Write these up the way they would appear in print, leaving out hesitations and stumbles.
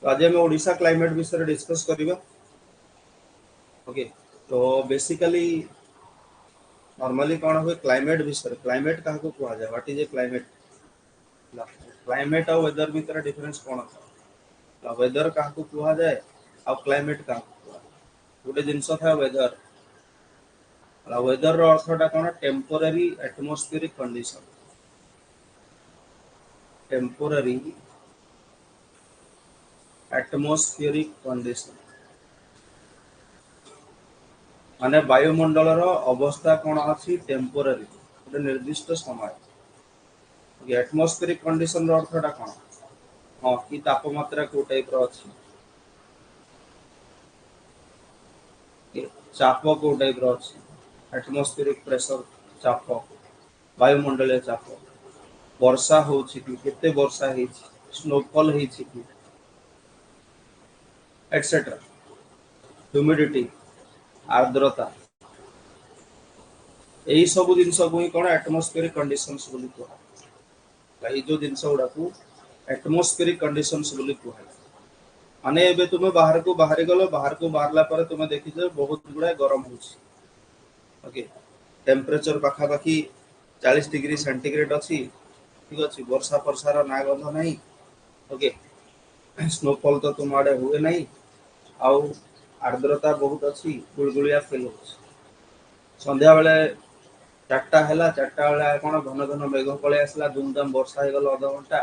तो आज आम ओडिशा क्लाइमेट विषय डिस्कस करवा। ओके, तो बेसिकली नॉर्मली कौन हुए क्लाइमेट विषय, क्लाइमेट क्या कह जाए, what is a climate, climate और वेदर भितर डिफरेंस कौन था, वेदर क्या कह जाए आ क्लाइमेट क्या गोटे जिनस था वेदर, वेदर अर्थटा कौन temporary atmospheric condition, temporary atmospheric condition माने वायुमंडल अवस्था कौन अच्छी टेम्पोरारी गोटे निर्दिष्ट समय। एटमॉस्फेरिक कंडीशन अर्थटा कौन, हाँ कि तापमात्रा को टाइप अच्छी, चाप को टाइप अच्छी, एटमॉस्फेरिक प्रेशर चाप, वायुमंडलीय चाप, वर्षा हो केते वर्षा है, स्नोफॉल है एटसेट्रा, ह्यूमिडिटी आर्द्रता, यही सब जिन को ही कौन एटमॉस्फेरिक कंडीशंस बोली कह, ये जो जिनस गुड़ा को एटमॉस्फेरिक कंडीशंस बोली कह। माने एबे तुम बाहर को बाहरी गलो, बाहर को बाहरला पर तुम देखिज बहुत गुड़ा गरम हो, ओके टेम्परेचर पाखापाखि 40 डिग्री सेंटीग्रेड अच्छी, ठीक अच्छे, वर्षा फर्षार ना गंध ना, ओके स्नोफॉल तो तुम आड़े हुए ना, आउ आर्द्रता बहुत अच्छी, गुड़गुड़िया फिल हो, संध्या बेले 4टा है, 4टा बेले कौन घन घन मेघ पलि आसला, धूमधाम वर्षा हो गला अध घंटा,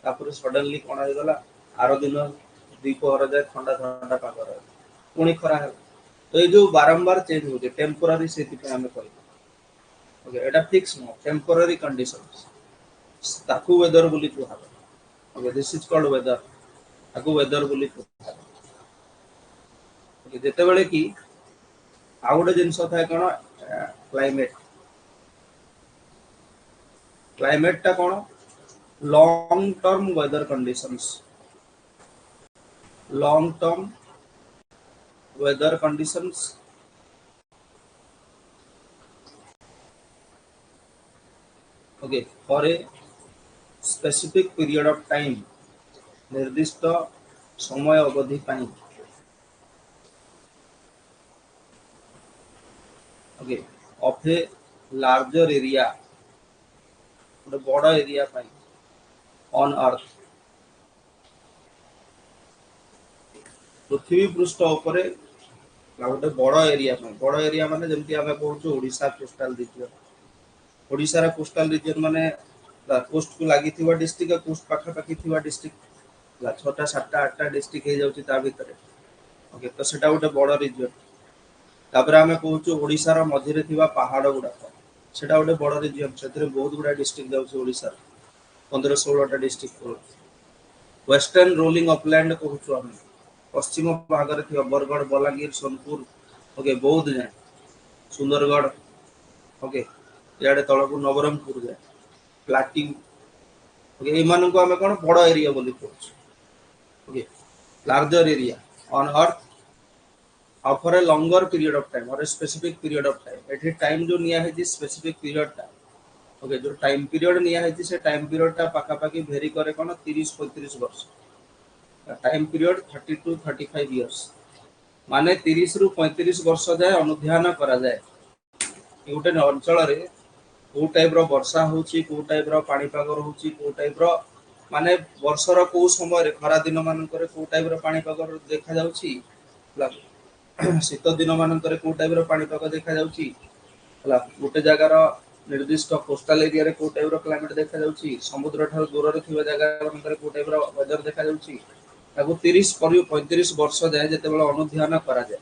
तापर सडनली कौन होगला आर दिन द्विपहर जाए ठंडा ठंडा पाग रहा, पुणी खरा है। तो ये जो बारंबार चेंज हो टेम्पोरारी से आम कह, ओके एटा फिक्स नो टेम्पोरारी कंडीशंस ताकू वेदर बोली कह, okay this is called weather, ताकू वेदर बोली कह। ओके जेते बेले कि आ गोटे जिनस थाए कौन क्लाइमेट, क्लाइमेट टा कौन long term weather conditions, long term weather conditions, okay for a specific period of time, निर्दिष्ट समय अवधि पाई, okay of a larger area, गोटे बड़ एरिया पाई ऑन अर्थ, पृथ्वी पृष्ठ उपरे गोटे बड़ एरिया पाई, बड़ एरिया माने जमती आमे कहूछु ओडिशा कोस्टल रीजन, ओडिशा रा कोस्टल रीजन माने कोस्ट को लगी डिस्ट्रिक्ट, कोस्ट पाखापाखि डिस्ट्रिक्ट 6टा 7टा 8टा डिस्ट्रिक्ट हो जाउची ता भितरे, ओके तो सेटा गोटे बड़ रीजन। तापर आमे कहूछु ओडिशा रा मझिरे थिबा पहाड़ गुडा, सेटा गोटे बड़ रीजन, सेतरे बहुत गुडा डिस्ट्रिक्ट जाउची ओडिशा 15-16टा डिस्ट्रिक्ट। वेस्टर्न रोलिंग अपलैंड कहूछु आमे, पश्चिम भाग में बरगढ़ बलांगीर सोनपुर, ओके बौद्ध जाए सुंदरगढ़, ओके इे तलक नवरंगपुर जाए प्लाटी, ओके ये कौन बड़ एरिया बोली कहूँ, okay larger area on earth for a longer period of time और a specific period of time, एठी टाइम जो निया है स्पेसिफिक पीरियड टा, ओके जो टाइम पीरियड निया है से टाइम पीरियड टा पाखापाखि भेरी करे कौन 30-35 वर्ष, टाइम पीरियड 30 to 35 इयर्स, माने 30 रु 35 वर्ष जाए अनुध्यान करा जाए गोटे अंचल कौ टाइप वर्षा होची, कौ टाइप पाणीपाग रोची, कौ टाइप माने वर्षर कौ समय खरा दिन मानक कौ टाइप पाणीपाग देखा जाउची, शीत दिन मानक कौ टाइप पाणीपाग देखा जाउची, गोटे जगार निर्दिष्ट कोस्टल एरिया रे कौ टाइप क्लाइमेट देखा जाउची, समुद्र ठार दूर रे थिबा जगह मानक कौ टाइप वेदर देखा जाउची, ताको 30-35 वर्ष जाए जेते बेले अनुध्यान करा जाए,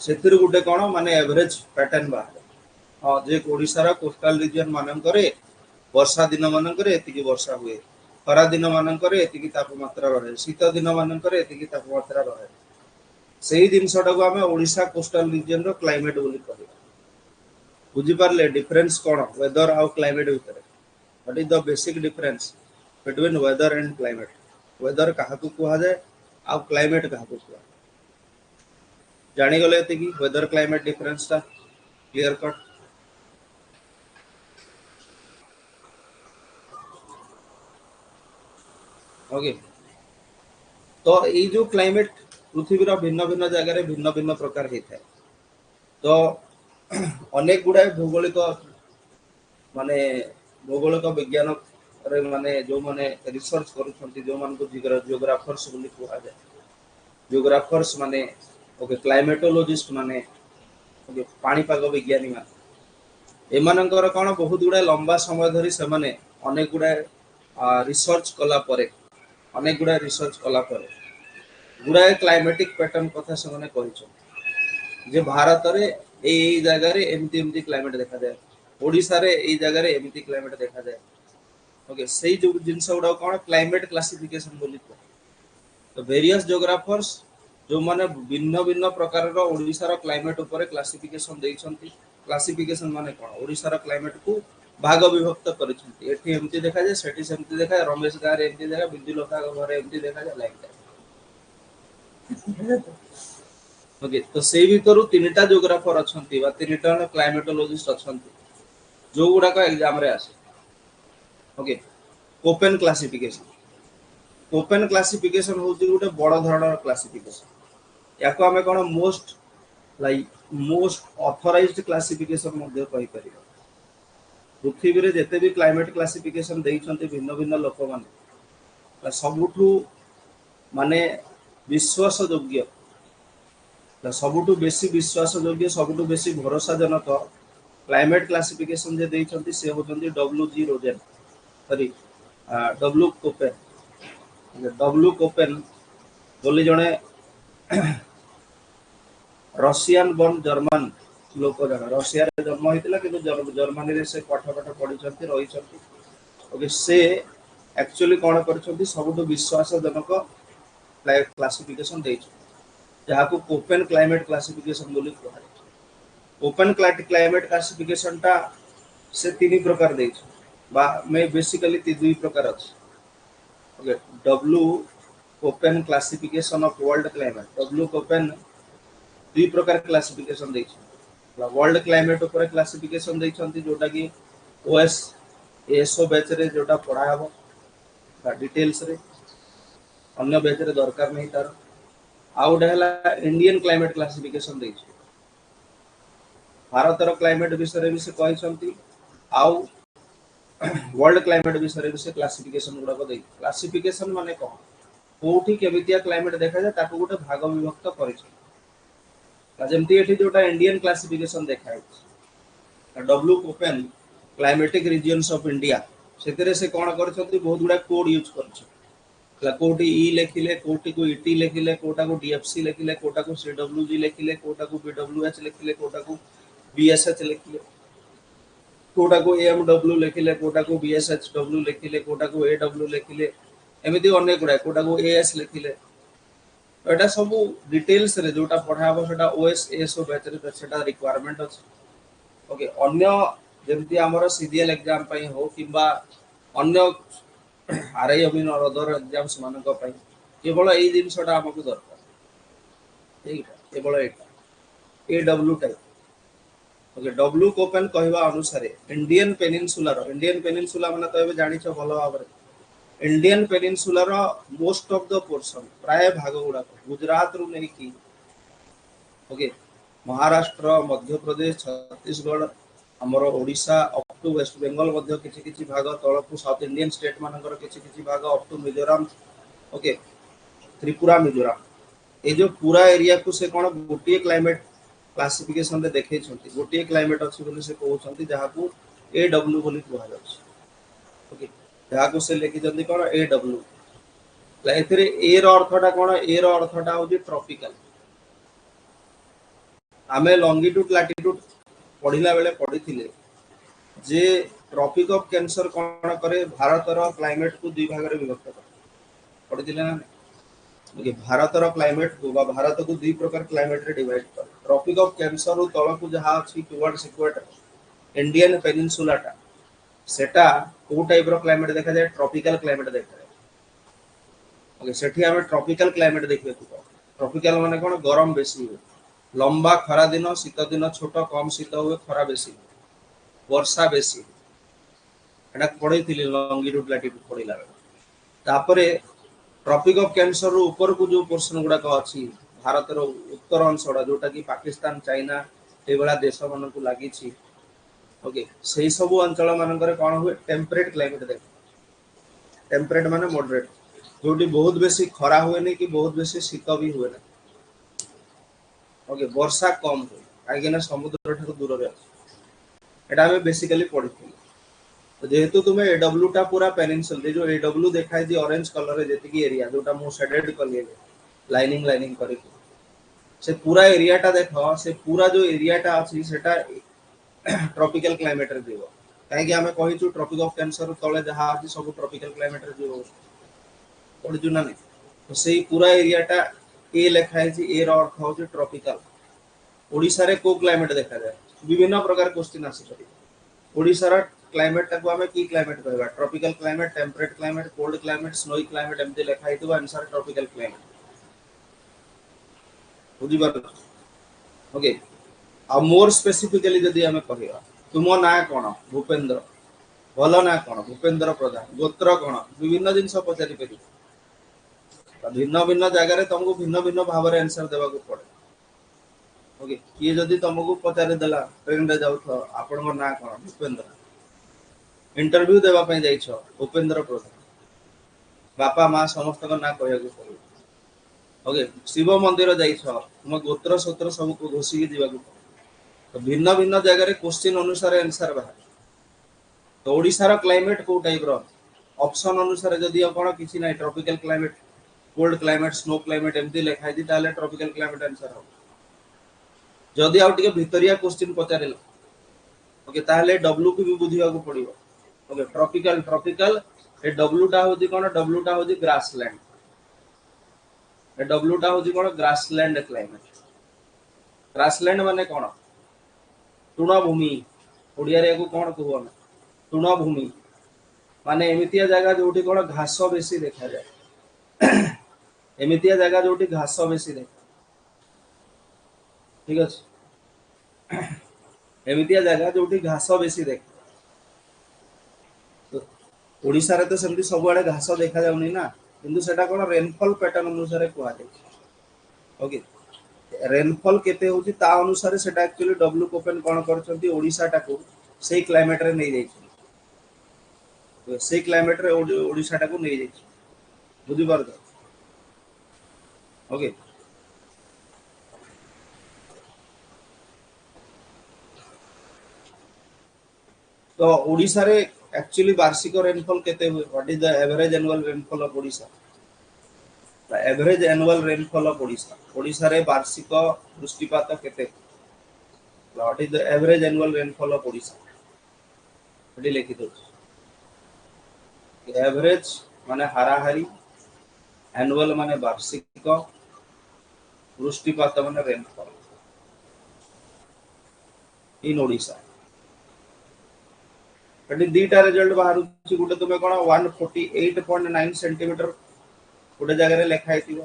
सेतिर गुटे कौन माने एवरेज पैटर्न बाहर, हाँ जे ओडिशा कोस्टल रीजन मानक वर्षा दिन मानक एतिकी वर्षा हुए, खरा दिन मानक एतिकी तापमात्रा रहे, शीत दिन मानक एतिकी तापमात्रा रहे, सही जिनसटा को आम ओडिशा कोस्टल रीजन रो क्लाइमेट बोली कहबा। बुझी पारले डिफरेंस कौन वेदर आउ क्लाइमेट भितर, what is the basic difference between weather and climate, weather क्या कह जाए आउ क्लाइमेट क्या कह, जानीगले ये वेदर क्लाइमेट डिफरेंस टा क्लियर कट, ओके तो ये जो क्लाइमेट पृथ्वी भिन्न भिन्न जगह भिन्न भिन्न प्रकार होता है। तो अनेक गुड़ाए भौगोलिक माने भौगोलिक विज्ञान रे माने जो माने रिसर्च करूछंती जो मान को जियोग्राफर्स बोली कहा जाए, जियोग्राफर्स माने ओके क्लाइमेटोलॉजिस्ट माने ओके पाणीपाग विज्ञानी माने एमानकर कौन बहुत गुड़ा लंबा समय धरी से माने अनेक गुड़ा रिसर्च कला परे अनेक गुड़ा रिसर्च कला परे गुड़ाए क्लाइमेटिक पैटर्न कथा से माने कहिछन जे भारत रे एई जगह रे एमती एमती क्लाइमेट देखा जाए, ओडिसा रे एई जगह रे एमती क्लाइमेट देखा जाए। ओके सही जो जिनस गुड़ा कौन क्लाइमेट क्लासिफिकेशन बोली तो वेरियस जियोग्राफर्स जो माने भिन्न भिन्न प्रकार रो ओडिसा रो क्लाइमेट ऊपर क्लासिफिकेशन देइछंती। क्लासिफिकेशन माने कोन ओडिसा रो क्लाइमेट को भाग विभक्त करिछंती, एठी एमती देखा जाए सेठी सेमती देखा जाए, रमेश गारे एमती देखा, बिंदुलता घरे एमती देखा जाए लाइक दैट। ओके तो सेई भितरु तीनटा जियोग्राफर अछंती बा तीनटा क्लाइमेटोलॉजिस्ट अछंती जो गुडा का एग्जाम रे आसे। Okay Koppen classification, Koppen classification होची गोटे बड़ धरणर क्लासिफिकेशन। याको हमें कोन most like most authorised classification मध्ये कहि परिबा। पृथ्वी रे जेते भी क्लाइमेट क्लासिफिकेशन देइछंती भिन्न भिन्न लोक माने सबुठु माने विश्वास योग्य सबुठु बेसी विश्वास योग्य सबुठु बेसी भरोसा जनक क्लाइमेट क्लासिफिकेशन जे देइछंती से होचंती WG Rosen sorry W Koppen. W Koppen बोली जणे रशियन बर्न जर्मन लोक जण रशिया रे जन्म होइतिला किंतु जर्मनी रे से पाठ पाठ पढी छथि रही छथि। ओके से एक्चुअली कोन करछथि सबुठु विश्वास जनक क्लासिफिकेशन देइछ जहा को कोपेन क्लाइमेट क्लासिफिकेशन बोली कहै। ओपन क्लाइमेट क्लासिफिकेशन टा से तीन प्रकार देइछ बा मैं बेसिकली दुई प्रकार अछि। Okay W Koppen classification of world climate W Koppen दुई प्रकार क्लासिफिकेशन देइछ। वर्ल्ड क्लाइमेट ऊपर क्लासिफिकेशन देइछंती जोटा कि ओएस एसओ बैच रे जोटा पढ़ा हबो बा डिटेल्स रे अन्य बैच रे दरकार नहीं तार। आउट हैला इंडियन क्लाइमेट क्लासिफिकेशन देइछ भारत रो क्लाइमेट विषय भी से कहिसंती आउ वर्ल्ड क्लाइमेट विषय भी से क्लासिफिकेशन गुडा को देइ। क्लासिफिकेशन माने कोन कोठी केमितिया क्लाइमेट देखा जाय ताको गुटे भाग विभक्त करिछ जेमती एठी जोटा इंडियन क्लासिफिकेशन देखा है W Koppen climatic regions of India सेतरे से कोन करछंती बहुत गुडा कोड यूज करछ कोटी ई लेखिले कोटी को ईटी लेखिले कोटा को डीएफसी लेखिले कोटा को सीडब्ल्यूजी लेखिले कोटा को बीडब्ल्यूएच लेखिले कोटा को बीएसएच लेखिले कोटा को एएमडब्ल्यू लेखिले कोटा को बीएसएचडब्ल्यू लेखिले कोटा को एडब्ल्यू लेखिले एमिति अनेक गुडा कोटा को एएस लेखिले एटा सब डिटेल्स रे जोटा पढ़ा हो सेटा ओएस एसओ बैच रे सेटा रिक्वायरमेंट अछि। ओके अन्य जेमति हमर सीडीएल एग्जाम पई हो किबा अन्य आरआई अमीन और अदर एग्जाम्स मानक पई केवल एई जिनसटा हमकु दरकार एटा केवल एटा एडब्ल्यू टाइप। ओके डब्ल्यू कोपेन कहवा अनुसार इंडियन पेनिनसुला माने तो एबे जानि छ भलो भाबरे Indian peninsular most of the portion प्राय भाग गुड़ा गुजरात रु नहीं कि ओके महाराष्ट्र मध्य प्रदेश छत्तीसगढ़ हमर ओडिशा अप टू वेस्ट बेंगल मध्य किछि किछि भाग तळकु साउथ इंडियन स्टेट मानकर किछि किछि भाग up to Mizoram okay Tripura Mizoram ए जो पूरा एरिया को से कोन गोटिए क्लाइमेट क्लासिफिकेशन रे देखै छथि गोटिए क्लाइमेट अछि बोली से कहउ छथि जहा को एडब्ल्यू बोली कहल जाय। ओके जहा को से लेखि जल्दी कोन एडब्ल्यू एथिरे ए रो अर्थटा कोन ए रो अर्थटा होजी ट्रॉपिकल। आमे लॉन्गिट्यूड लैटिट्यूड पढ़िला बेले पढ़िथिले जे ट्रॉपिक ऑफ कैंसर कोन करे भारत रो क्लाइमेट को दुई भाग रे विभक्त करे पढ़िथिले ना। ओके भारत रो क्लाइमेट को बा भारत को दुई प्रकार क्लाइमेट रे डिवाइड करे ट्रॉपिक ऑफ कैंसर रो तळ को जहा अछि टुवर्ड्स इक्वेटर इंडियन पेनिनसुला टा सेटा को टाइप रो क्लाइमेट देखा जाय ट्रॉपिकल क्लाइमेट देखा जाय। ओके सेठी हमें ट्रॉपिकल क्लाइमेट देखबे को ट्रॉपिकल माने कोन गरम बेसी हो लंबा खरा दिन शीत दिन छोट कम शीत हुए खरा बेसी वर्षा बेसी एटा पढैथिले लॉन्गिट्यूड लैटिट्यूड पढिला तापरे ट्रॉपिक ऑफ कैंसर रो ऊपर को जो पोर्शन गुडा को अछि भारत रो उत्तर अंशड़ा जोटा कि पाकिस्तान चाइना ए बड़ा देश मन को लागि छी ओके सेही सब अंचल मानकर कोन हुए टेम्परेट क्लाइमेट दे टेम्परेट माने मॉडरेट जोटी बहुत बेसी खरा हुए नहीं कि बहुत बेसी शीत भी हुए ना ओके वर्षा कम हुए काहे ना समुद्र ठार दूर रे एटा हमें बेसिकली पढ़ी तो जेहेतु तुम्हें एडब्ल्यू टा पूरा पेनिनसुल जो एडब्ल्यू देखाई दी ऑरेंज कलर रे जेतिकी एरिया जोटा मो शेडेड कर लाइनिंग लाइनिंग करके से पूरा एरिया टा देखो से पूरा जो एरिया टा अछि सेटा ट्रॉपिकल क्लाइमेट रे दिबो काहे कि हमें कहि छु ट्रॉपिक ऑफ कैंसर तळे जहा अछि सब ट्रॉपिकल क्लाइमेट रे दिबो पढि छु ना नहीं तो सेही पूरा एरिया टा ए लेखाई छि ए रो अर्थ हो ट्रॉपिकल ओडिसा रे को क्लाइमेट देखा जाए विभिन्न प्रकार क्वेश्चन आसी पड़ी ओडिसा रा क्लाइमेट टाको हमें की क्लाइमेट कहबा tropical climate temperate climate cold climate snowy climate एमते लेखाई तो आंसर ट्रॉपिकल क्लाइमेट बुझी बात ओके आ मोर स्पेसिफिकली जदी हमें कहबा तुमो ना कोन भूपेंद्र भलो ना कोन भूपेंद्र प्रधान गोत्र कोन विभिन्न जिंस पचारि परि भिन्न भिन्न जगह रे तुमको भिन्न भिन्न भाव रे आंसर देबा को पड़े ओके किए जदी तुमको पचारि देला ट्रेन रे जाउ छ आपन ना कोन भूपेंद्र इंटरव्यू देबा पई जाई छ भूपेंद्र प्रधान बापा मां समस्त को ना कहया को पड़े ओके शिव मंदिर जाई छ तुम गोत्र सूत्र सब को घोसी के दिबा को तो भिन्न भिन्न जगह रे क्वेश्चन अनुसार आंसर बाहर तो ओडिसा रो क्लाइमेट को टाइप रो ऑप्शन अनुसार जदी आपण किछि नै tropical climate cold climate snow climate एमती लिखाई दी ताले ट्रॉपिकल क्लाइमेट आंसर हो जदी आउ टिके भितरिया क्वेश्चन पचारेला ओके ताले डब्ल्यू को भी बुझिया को पड़िबो okay tropical tropical A W टा होदी कोन डब्ल्यू टा होदी ग्रासलैंड ए डब्ल्यू टा होदी कोन ग्रासलैंड क्लाइमेट ग्रासलैंड माने कोन तृणभूमि ओडिया रे को कोन कहबो ना तृणभूमि माने एमितिया जगह जोटी कोन घास बेसी देखा जाए एमितिया जगह जोटी घास बेसी देखा ठीक अछि एमितिया जगह जोटी घास बेसी देखा तो ओडिसा रे तो सेमती सब आड़े घास देखा जाउनी ना किंतु सेटा कोन रेनफॉल पैटर्न अनुसार कुआ जाय ओके रेनफॉल केते होची ता अनुसार सेटा एक्चुअली डब्ल्यू कोपेन कोन करछंती ओडिसा टाको सेही क्लाइमेट रे नै जाय तो सेही क्लाइमेट रे ओडिसा टाको नै जाय बुझि पारद ओके तो ओडिसा रे एक्चुअली वार्षिक रेनफॉल केते हुए what is the average annual rainfall of Odisha the average annual rainfall of Odisha Odisha रे वार्षिक वृष्टिपात केते what is the average annual rainfall of Odisha eighty लिखि दो एवरेज माने हाराहारी एनुअल माने वार्षिक वृष्टिपात माने रेनफॉल इन ओडिसा एटी दीटा रिजल्ट बाहर छि गुटे तुमे कोन 148.9 सेंटीमीटर गुटे जगह रे लिखा हितिबो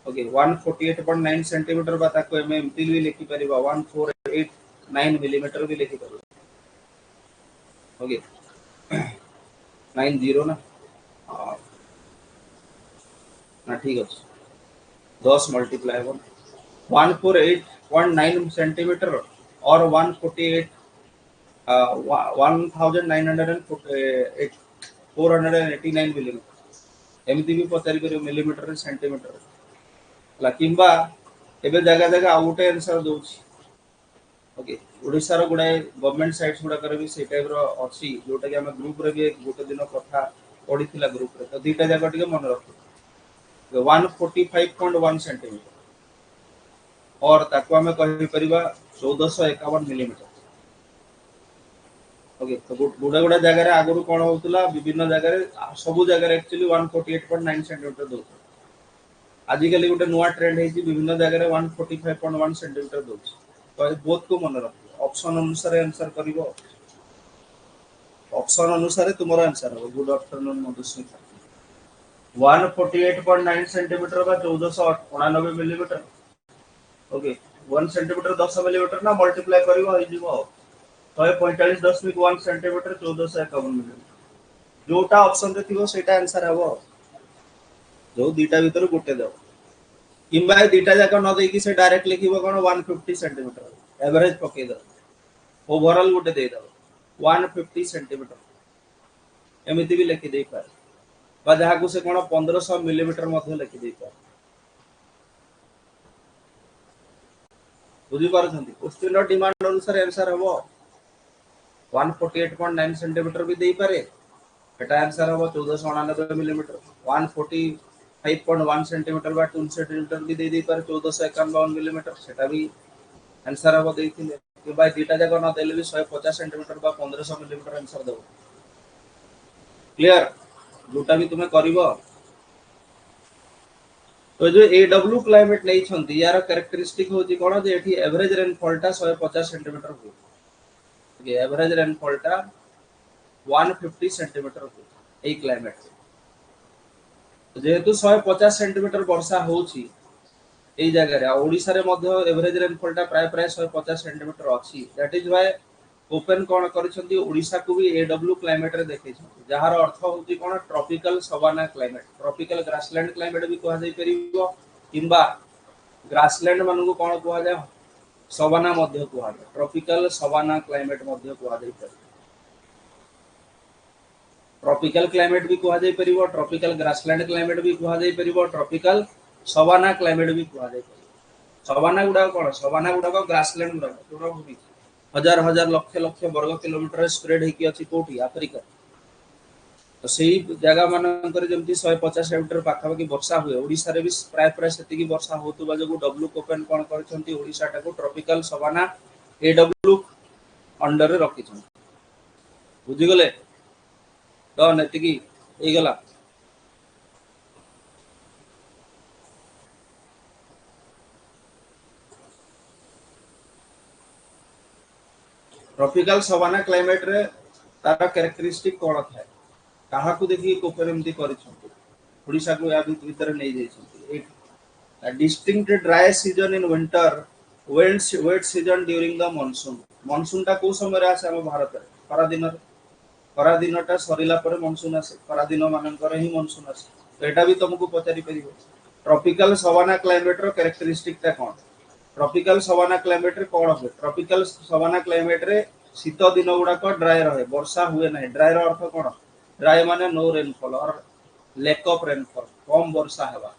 ओके 148.9 सेंटीमीटर बा ताको एम एमटी भी लिखि परिबा 1489 मिलीमीटर भी लिखि परिबा ओके 90 ना ना ठीक अछि 10 मल्टीप्लाई 148.9 सेंटीमीटर और 148 489 मिलीमीटर एमती भी पचारि करियो मिलीमीटर रे सेंटीमीटर ला किंबा एबे जगह जगह आउट आंसर दोछि ओके ओडिसा रो गुडा गवर्नमेंट साइट्स गुडा करे भी से टाइप रो अछि जोटा कि हम ग्रुप रे भी गोटे दिन कथा पढिथिला ग्रुप रे तो दीटा जगह टिके मन रखो 145.1 सेंटीमीटर और ताको हमें कहि परिबा 1451 मिलीमीटर ओके तो गुडा गुडा जगह रे आगरु कोन होतला विभिन्न जगह रे सब जगह रे एक्चुअली 148.9 सेंटीमीटर दो आजि कली गुटे नुवा ट्रेंड हेछि विभिन्न जगह रे 145.1 सेंटीमीटर दो तो बोथ को मन रख ऑप्शन अनुसार आंसर करिवो ऑप्शन अनुसार तुमरो आंसर हो गुड आफ्टरनून मधुस्मिता 148.9 सेंटीमीटर बा 1489 मिलीमीटर ओके 1 सेंटीमीटर 10 मिलीमीटर ना मल्टीप्लाई करिवो होई जिवो 145.1 सेंटीमीटर 1451 मिलीमीटर जोटा ऑप्शन रे थिवो सेटा आंसर हबो जो दीटा भीतर गोटे दब किंबा दीटा जाक न देकी से डायरेक्ट लिखिबो कोन 150 सेंटीमीटर एवरेज पके दब ओवरऑल गोटे दे दब 150 सेंटीमीटर एमिति भी लिखि दे पार बा जहा को से कोन 1500 मिलीमीटर मध्ये लिखि दे पार बुझी पारछंती क्वेश्चन डिमांड अनुसार आंसर हबो 148.9 सेंटीमीटर भी दे पारे एटा आंसर हबो 1499 मिलीमीटर 145.1 सेंटीमीटर बा 2 सेंटीमीटर भी दे पारे 1451 मिलीमीटर सेटा भी आंसर हबो देथिले कि भाई दीटा जगह न देले भी 150 सेंटीमीटर बा 1500 मिलीमीटर आंसर दो क्लियर जोटा भी तुम्हें करिवो तो जो एडब्ल्यू क्लाइमेट नहीं छंती यार कैरेक्टरिस्टिक होची कोन जे एठी एवरेज रेनफॉल टा 150 सेंटीमीटर हो ये एवरेज रेनफॉल टा 150 सेंटीमीटर हो ए क्लाइमेट जेहेतु 150 सेंटीमीटर वर्षा होची ए जगह रे ओडिसा रे मध्य एवरेज रेनफॉल टा प्राय प्राय 150 सेंटीमीटर अछि दैट इज व्हाई ओपन कोन करछंती ओडिसा को भी एडब्ल्यू क्लाइमेट रे देखै छै जहार अर्थ होची कोन tropical savanna climate tropical grassland climate भी कहा जाय परिबो किंबा ग्रासलैंड मानू कोन कहा जाय सवाना मध्य कहा जाय ट्रॉपिकल सवाना क्लाइमेट मध्य कहा जाय परिबो ट्रॉपिकल क्लाइमेट भी कहा जाय परिबो ट्रॉपिकल ग्रासलैंड क्लाइमेट भी कहा जाय परिबो ट्रॉपिकल सवाना क्लाइमेट भी कहा जाय परिबो सवाना गुडा कोन सवाना गुडा को ग्रासलैंड गुडा जोडा भूमि हजार हजार लक्ष लक्ष वर्ग किलोमीटर स्प्रेड हेकी अछि कोठी अफ्रीका तो सेही जगह मानकर जेमती 150 सेंटीमीटर पाखापाखि वर्षा हुए ओडिसा रे भी प्राय प्राय सेति की वर्षा होतुबा जो डब्ल्यू कोपेन कोन करछंती ओडिसा टाको ट्रॉपिकल सवाना एडब्ल्यू अंडर रे रखि छन बुझि गले तो नेति की ए गला ट्रॉपिकल सवाना क्लाइमेट रे तारा कैरेक्टरिस्टिक कोन थाए कहा को देखि कोपेन एमती करिसंती ओडिसा को या भीतर नै जाइसंती एक distinct dry season in winter wet season during the monsoon monsoon टा को समय रे आसे हम भारत रे खरा दिनटा सरिला पर मानसून आसे खरा दिन मानकर ही मानसून आसे तो एटा भी तुमको पचारि परिबो ट्रॉपिकल सवाना क्लाइमेट रो कैरेक्टरिस्टिक ता कोन ट्रॉपिकल सवाना क्लाइमेट रे कोन हो ट्रॉपिकल सवाना क्लाइमेट रे शीत दिन गुडा को ड्राई रहे वर्षा हुए नहीं ड्राई रो अर्थ कोन ड्राई माने नो रेनफॉल और लैक ऑफ रेनफॉल कम वर्षा हेबा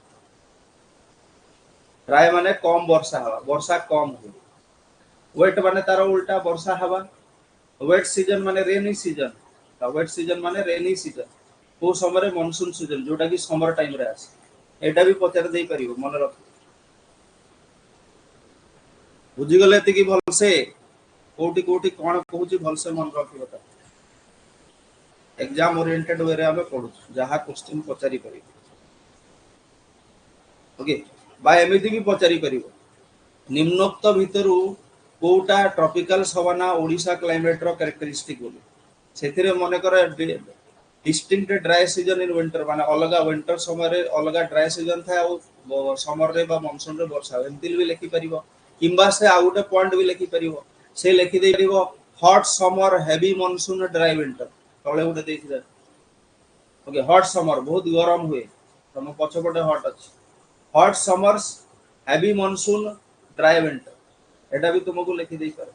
ड्राई माने कम वर्षा हेबा वर्षा कम हो वेट माने तार उल्टा वर्षा हेबा वेट सीजन माने रेनी सीजन वेट सीजन माने रेनी सीजन को समय रे मानसून सीजन जोटा की समर टाइम रे आसे एटा भी पचार देई परिबो मन रख बुझी गले एति की भल से कोठी कोठी कोन कहूची भल से मन रखिबो ता एग्जाम ओरिएंटेड वे रे हम पढु जहा क्वेश्चन पचारि परिबो ओके बा एमिति भी पचारि परिबो निम्नोक्त भितरु कोटा ट्रॉपिकल सवाना ओडिसा क्लाइमेट रो कैरेक्टरिस्टिक बोली सेथिरे मने कर distinct dry season in winter माने अलगा विंटर समय रे अलगा ड्राई सीजन था और समर रे बा मानसून रे वर्षा एमिति भी लिखि परिबो किंबा से आउटे पॉइंट भी लिखि परिबो से लिखि दे परिबो hot summer heavy monsoon dry winter तळे उडे देखि दे ओके हॉट समर बहुत गरम हुए तम पछपटे हॉट अछि hot summers heavy monsoon dry winter एटा भी तुमको लिखि दे पर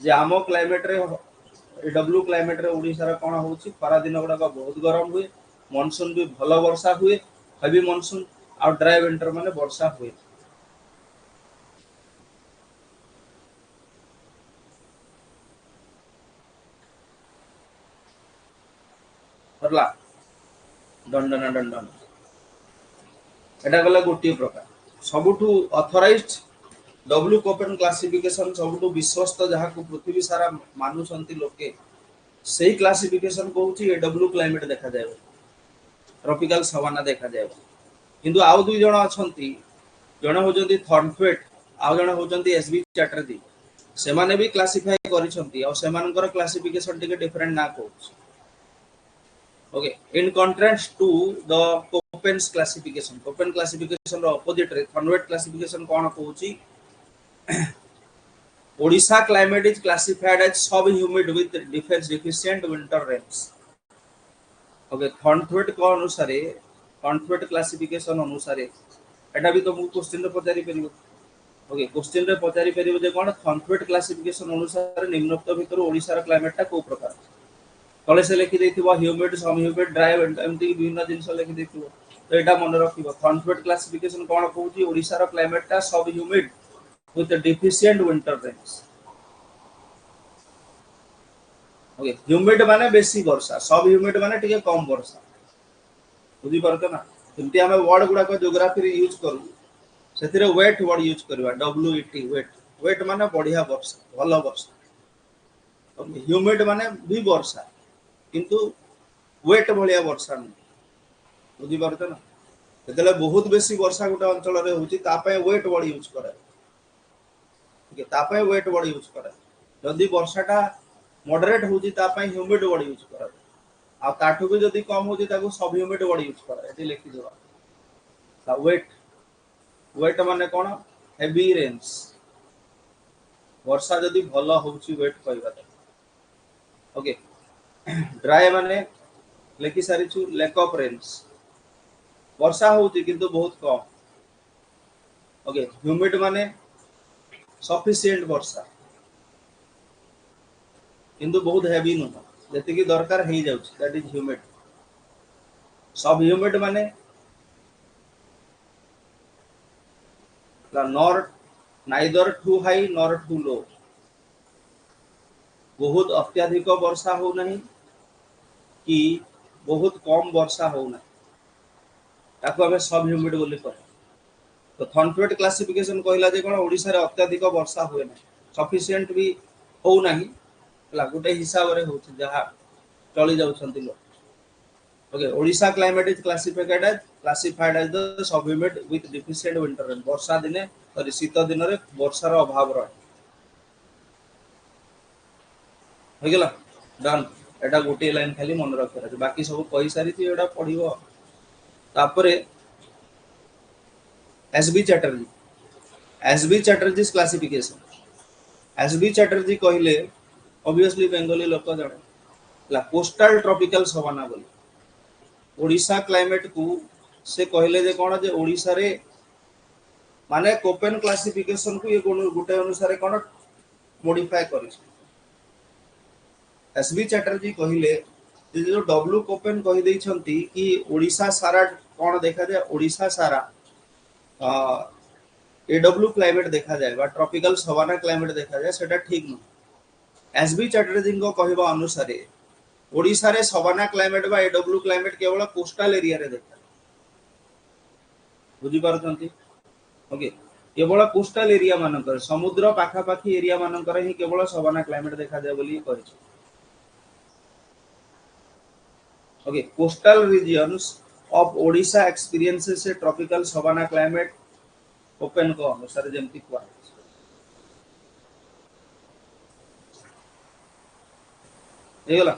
जे आमो क्लाइमेट रे डब्ल्यू क्लाइमेट रे ओडिसा रा कोन होउची खरा दिन गुडा का बहुत गरम हुए मानसून भी भलो वर्षा हुए हेवी मानसून और ड्राई विंटर माने वर्षा हुए परला दंडना दंडन एटा गला गोटी प्रकार सबुठु ऑथराइज्ड डब्ल्यू कोपेन क्लासिफिकेशन सबुठु विश्वस्त जहा को पृथ्वी सारा मानुसंती लोके सेही क्लासिफिकेशन कहूची एडब्ल्यू क्लाइमेट देखा जाय ट्रॉपिकल सवाना देखा जाय किंतु आउ दुई जण अछंती जण होजंती थॉर्नफेट आउ जण होजंती एसबी चैटर्जी से माने भी क्लासिफाई करिसंती और सेमानकर क्लासिफिकेशन टिके डिफरेंट ना कहूची okay in contrast to the Köppen's classification Köppen classification ro opposite रे Thornwett classification cone कहूची Odisha climate is classified as subhumid with defense deficient winter rains okay Thornwett को अनुसार कॉन्फ्रेट classification अनुसार एटा भी तुमको question रे पचारि परिबो okay question रे पचारि परिबो जे कोन कॉन्फ्रेट classification अनुसार निम्नोक्त भितर ओडिसा रा क्लाइमेट टा को प्रकार तले से लिखि देथिबो ह्यूमिड सम ह्यूमिड ड्राई एमती विभिन्न जिंस लिखि देथिबो तो एटा मन रखिबो कॉन्फ्रेट क्लासिफिकेशन कोन कहूची ओडिसा रा क्लाइमेट टा सब humid with deficient winter rains okay humid माने बेसी वर्षा सब ह्यूमिड माने टिके कम वर्षा बुझी परतो ना जेमती हमें वर्ड गुडा को ज्योग्राफी रे यूज करू सेथिरे वेट वर्ड यूज करबा डब्ल्यूईटी वेट वेट माने बढ़िया वर्षा भलो वर्षा ओके ह्यूमिड माने भी वर्षा किंतु वेट भलिया वर्षा नहीं बुझी परतो ना जेतले बहुत बेसी वर्षा गुटा अंचल रे होची ता पय वेट वर्ड यूज करे ओके ता पय वेट वर्ड यूज करे जदी वर्षाटा मॉडरेट होची ता पय ह्यूमिड वर्ड यूज करे आ ताठू भी जदी कम होची ताको सब ह्यूमिड वर्ड यूज करे एटी लिखि देबा ता वेट वेट माने कोन हेवी रेन्स वर्षा जदी भलो होची वेट कहबा ओके ड्राई माने लेखि सारी छु लैक ऑफ रेन्स वर्षा होची किंतु बहुत कम ओके ह्यूमिड माने सफिशिएंट वर्षा किंतु बहुत हेवी नुह जति की दरकार हे जाउछ that is humid sub humid माने not neither too high nor too low बहुत अत्यधिक वर्षा हो नहीं कि बहुत कम वर्षा हो नहीं ताको हमें सब ह्यूमिड बोली कह तो थॉनफ्रेट क्लासिफिकेशन कहला जे कोन ओडिसा रे अत्यधिक वर्षा होए ना सफिशिएंट भी हो नहीं ला गुटे हिसाब रे होछ जहा चली जाउछंती लोग okay Odisha climate is classified as the sub humid with deficient winter rain वर्षा दिने और शीत दिन रे वर्षा रो अभाव रहे हो गेला डन एटा गुटे लाइन खाली मन रखे बाकी सब कहि सारी थी एटा पढिबो तापरे SB Chatterjee classification SB Chatterjee कहले ऑब्वियसली बेंगली लोक जाने ला कोस्टल ट्रॉपिकल सवाना बोली ओडिशा क्लाइमेट को से कहले जे कोन जे ओडिशा रे माने कोपेन क्लासिफिकेशन को ये गुटे अनुसार कोन मॉडिफाई करिस एसबी चैटर्जी कहले जे जो डब्ल्यू कोपेन कहि दै छंती कि ओडिशा सारा कोन देखा जाय ओडिशा सारा एडब्ल्यू क्लाइमेट देखा जाए बा ट्रॉपिकल सवाना क्लाइमेट देखा जाए सेटा ठीक न एसबी चैटर्जी को कहबा अनुसार ओडिशा रे सवाना क्लाइमेट बा एडब्ल्यू क्लाइमेट केवल कोस्टल एरिया रे देखा बुझी पारछंती ओके केवल कोस्टल एरिया मानकर समुद्र पाखा पाखी एरिया मानकर ही केवल सवाना क्लाइमेट देखा जाए बोली कहछि okay coastal regions of Odisha experiences a tropical savanna climate ओपन को अनुसार जेमती कुआ एगला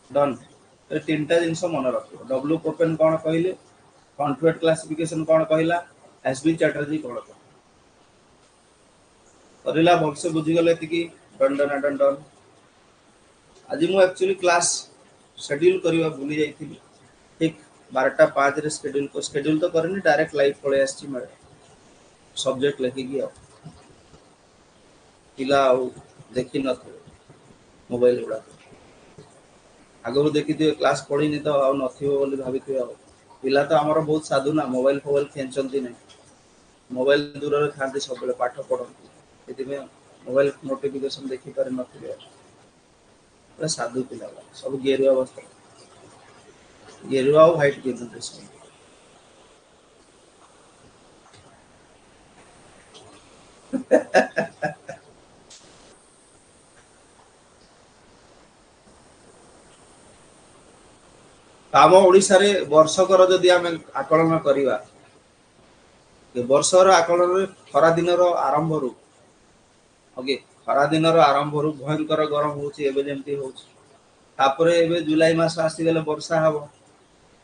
डन ए तीनटा जिंस मन रखियो डब्ल्यू कोपेन कोन कहिले कॉन्फ्रेट क्लासिफिकेशन कोन कहिला एसबी चैटर्जी कोन करिला भलसे बुझी गले कि डन आज मु एक्चुअली क्लास शेड्यूल करबा भूली जाइथिली ठीक 12:05 रे शेड्यूल तो करनी डायरेक्ट लाइव पळे आछि म सब्जेक्ट लेखि गया पिला देखि न मोबाइल उड़ा आगु देखि दियो क्लास पढी नि तो आ नथियो बोली भाबिथियो पिला तो हमर बहुत साधु ना मोबाइल खेचंती नै मोबाइल दूर रे खांती सब बेले पाठ पढंती एति में मोबाइल नोटिफिकेशन देखि पारे नथियो पूरा साधु पिला सब गेरुआ अवस्था गेरुआ और व्हाइट के ड्रेस काम ओडिसा रे वर्षकर जदि आमे आकलन करिवा के वर्षर आकलन रे खरा दिन रो आरंभ रु ओके खरा दिन रो आरंभ रु भयंकर गरम होची एबे जेमती होची तापरे एबे जुलाई मास आसी गेले वर्षा हबो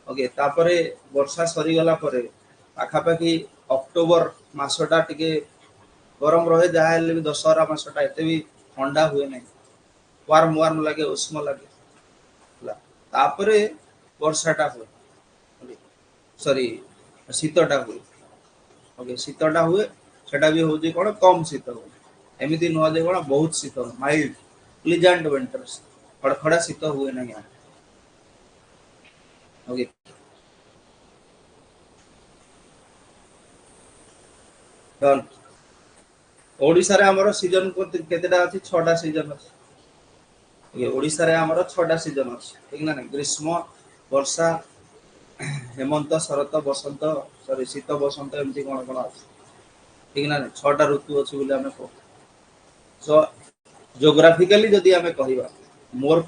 ओके तापरे वर्षा सरी गला परे आखा पाखी अक्टोबर मासटा टिके गरम रहे जाहेले भी दशहरा मासटा एते भी ठंडा हुए नै वार्म लागे उष्म लागे तापरे वर्षाटा हुए सॉरी शीतटा हुए ओके शीतटा हुए सेटा भी होची कोन कम शीत हुए एमिति नुह जे कोन बहुत शीत माइल्ड प्लीजेंट विंटर्स खड़खड़ा शीत हुए ना यहाँ ओके डन ओडिसा रे हमर सीजन केतेटा अछि 6टा सीजन अछि ओके ओडिसा रे हमर 6टा सीजन अछि ठीक ना ग्रीष्म वर्षा हेमंत शरत बसंत सॉरी शीत बसंत एमती कोन कोन अछि ठीक ना 6टा ऋतु अछि बोले हमें को सो जियोग्राफिकली जदि हमें कहिबा मोर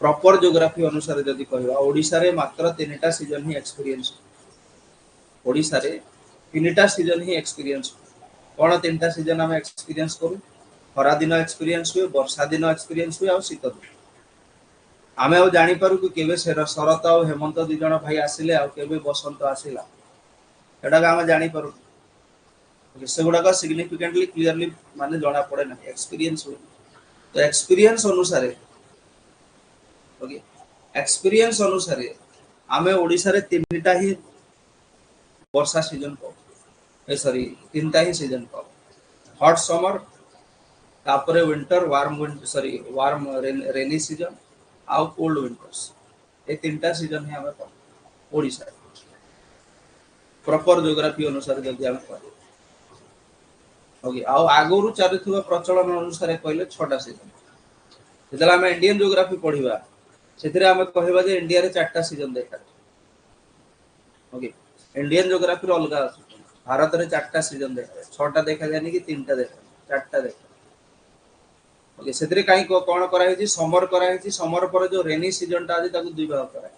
प्रॉपर जियोग्राफी अनुसार जदि कहिबा ओडिसा रे मात्र 3टा सीजन ही एक्सपीरियंस ओडिसा रे 3टा सीजन ही एक्सपीरियंस कोन 3टा सीजन हमें एक्सपीरियंस करू खरा दिन एक्सपीरियंस हुए वर्षा दिन एक्सपीरियंस हुए और शीत दिन आमे और जानि पारु कि केबे शरत और हेमंत दि जण भाई आसिले और केबे बसंत आसिला एटा का आमे जानि पारु सेगुड़ा का सिग्निफिकेंटली क्लियरली माने जणा पड़े ना एक्सपीरियंस हुए तो एक्सपीरियंस अनुसार ओके एक्सपीरियंस अनुसार आमे ओडिसा रे 3टा ही वर्षा सीजन को ए सॉरी 3टा ही सीजन को हॉट समर तापरे winter warm winter sorry warm rainy season आउ कोल्ड विंटर्स ए 3टा सीजन है हमें ओडिसा प्रॉपर जियोग्राफी अनुसार जदि हम कहू ओके आउ आगुरु चालुथिबा प्रचलन अनुसार कहले 6टा सीजन जेतला हम इंडियन जियोग्राफी पढिबा सेतिरे हम कहबा जे इंडिया रे 4टा सीजन देखा ओके इंडियन जियोग्राफी रो अलगा अछि भारत रे 4टा सीजन देखा 6टा देखा जानी कि 3टा देखा 4टा देखा ओके सेतिरे काई कोन करा हेछि समर पर जो रेनी सीजन ता आज ताकू दुई भाग करा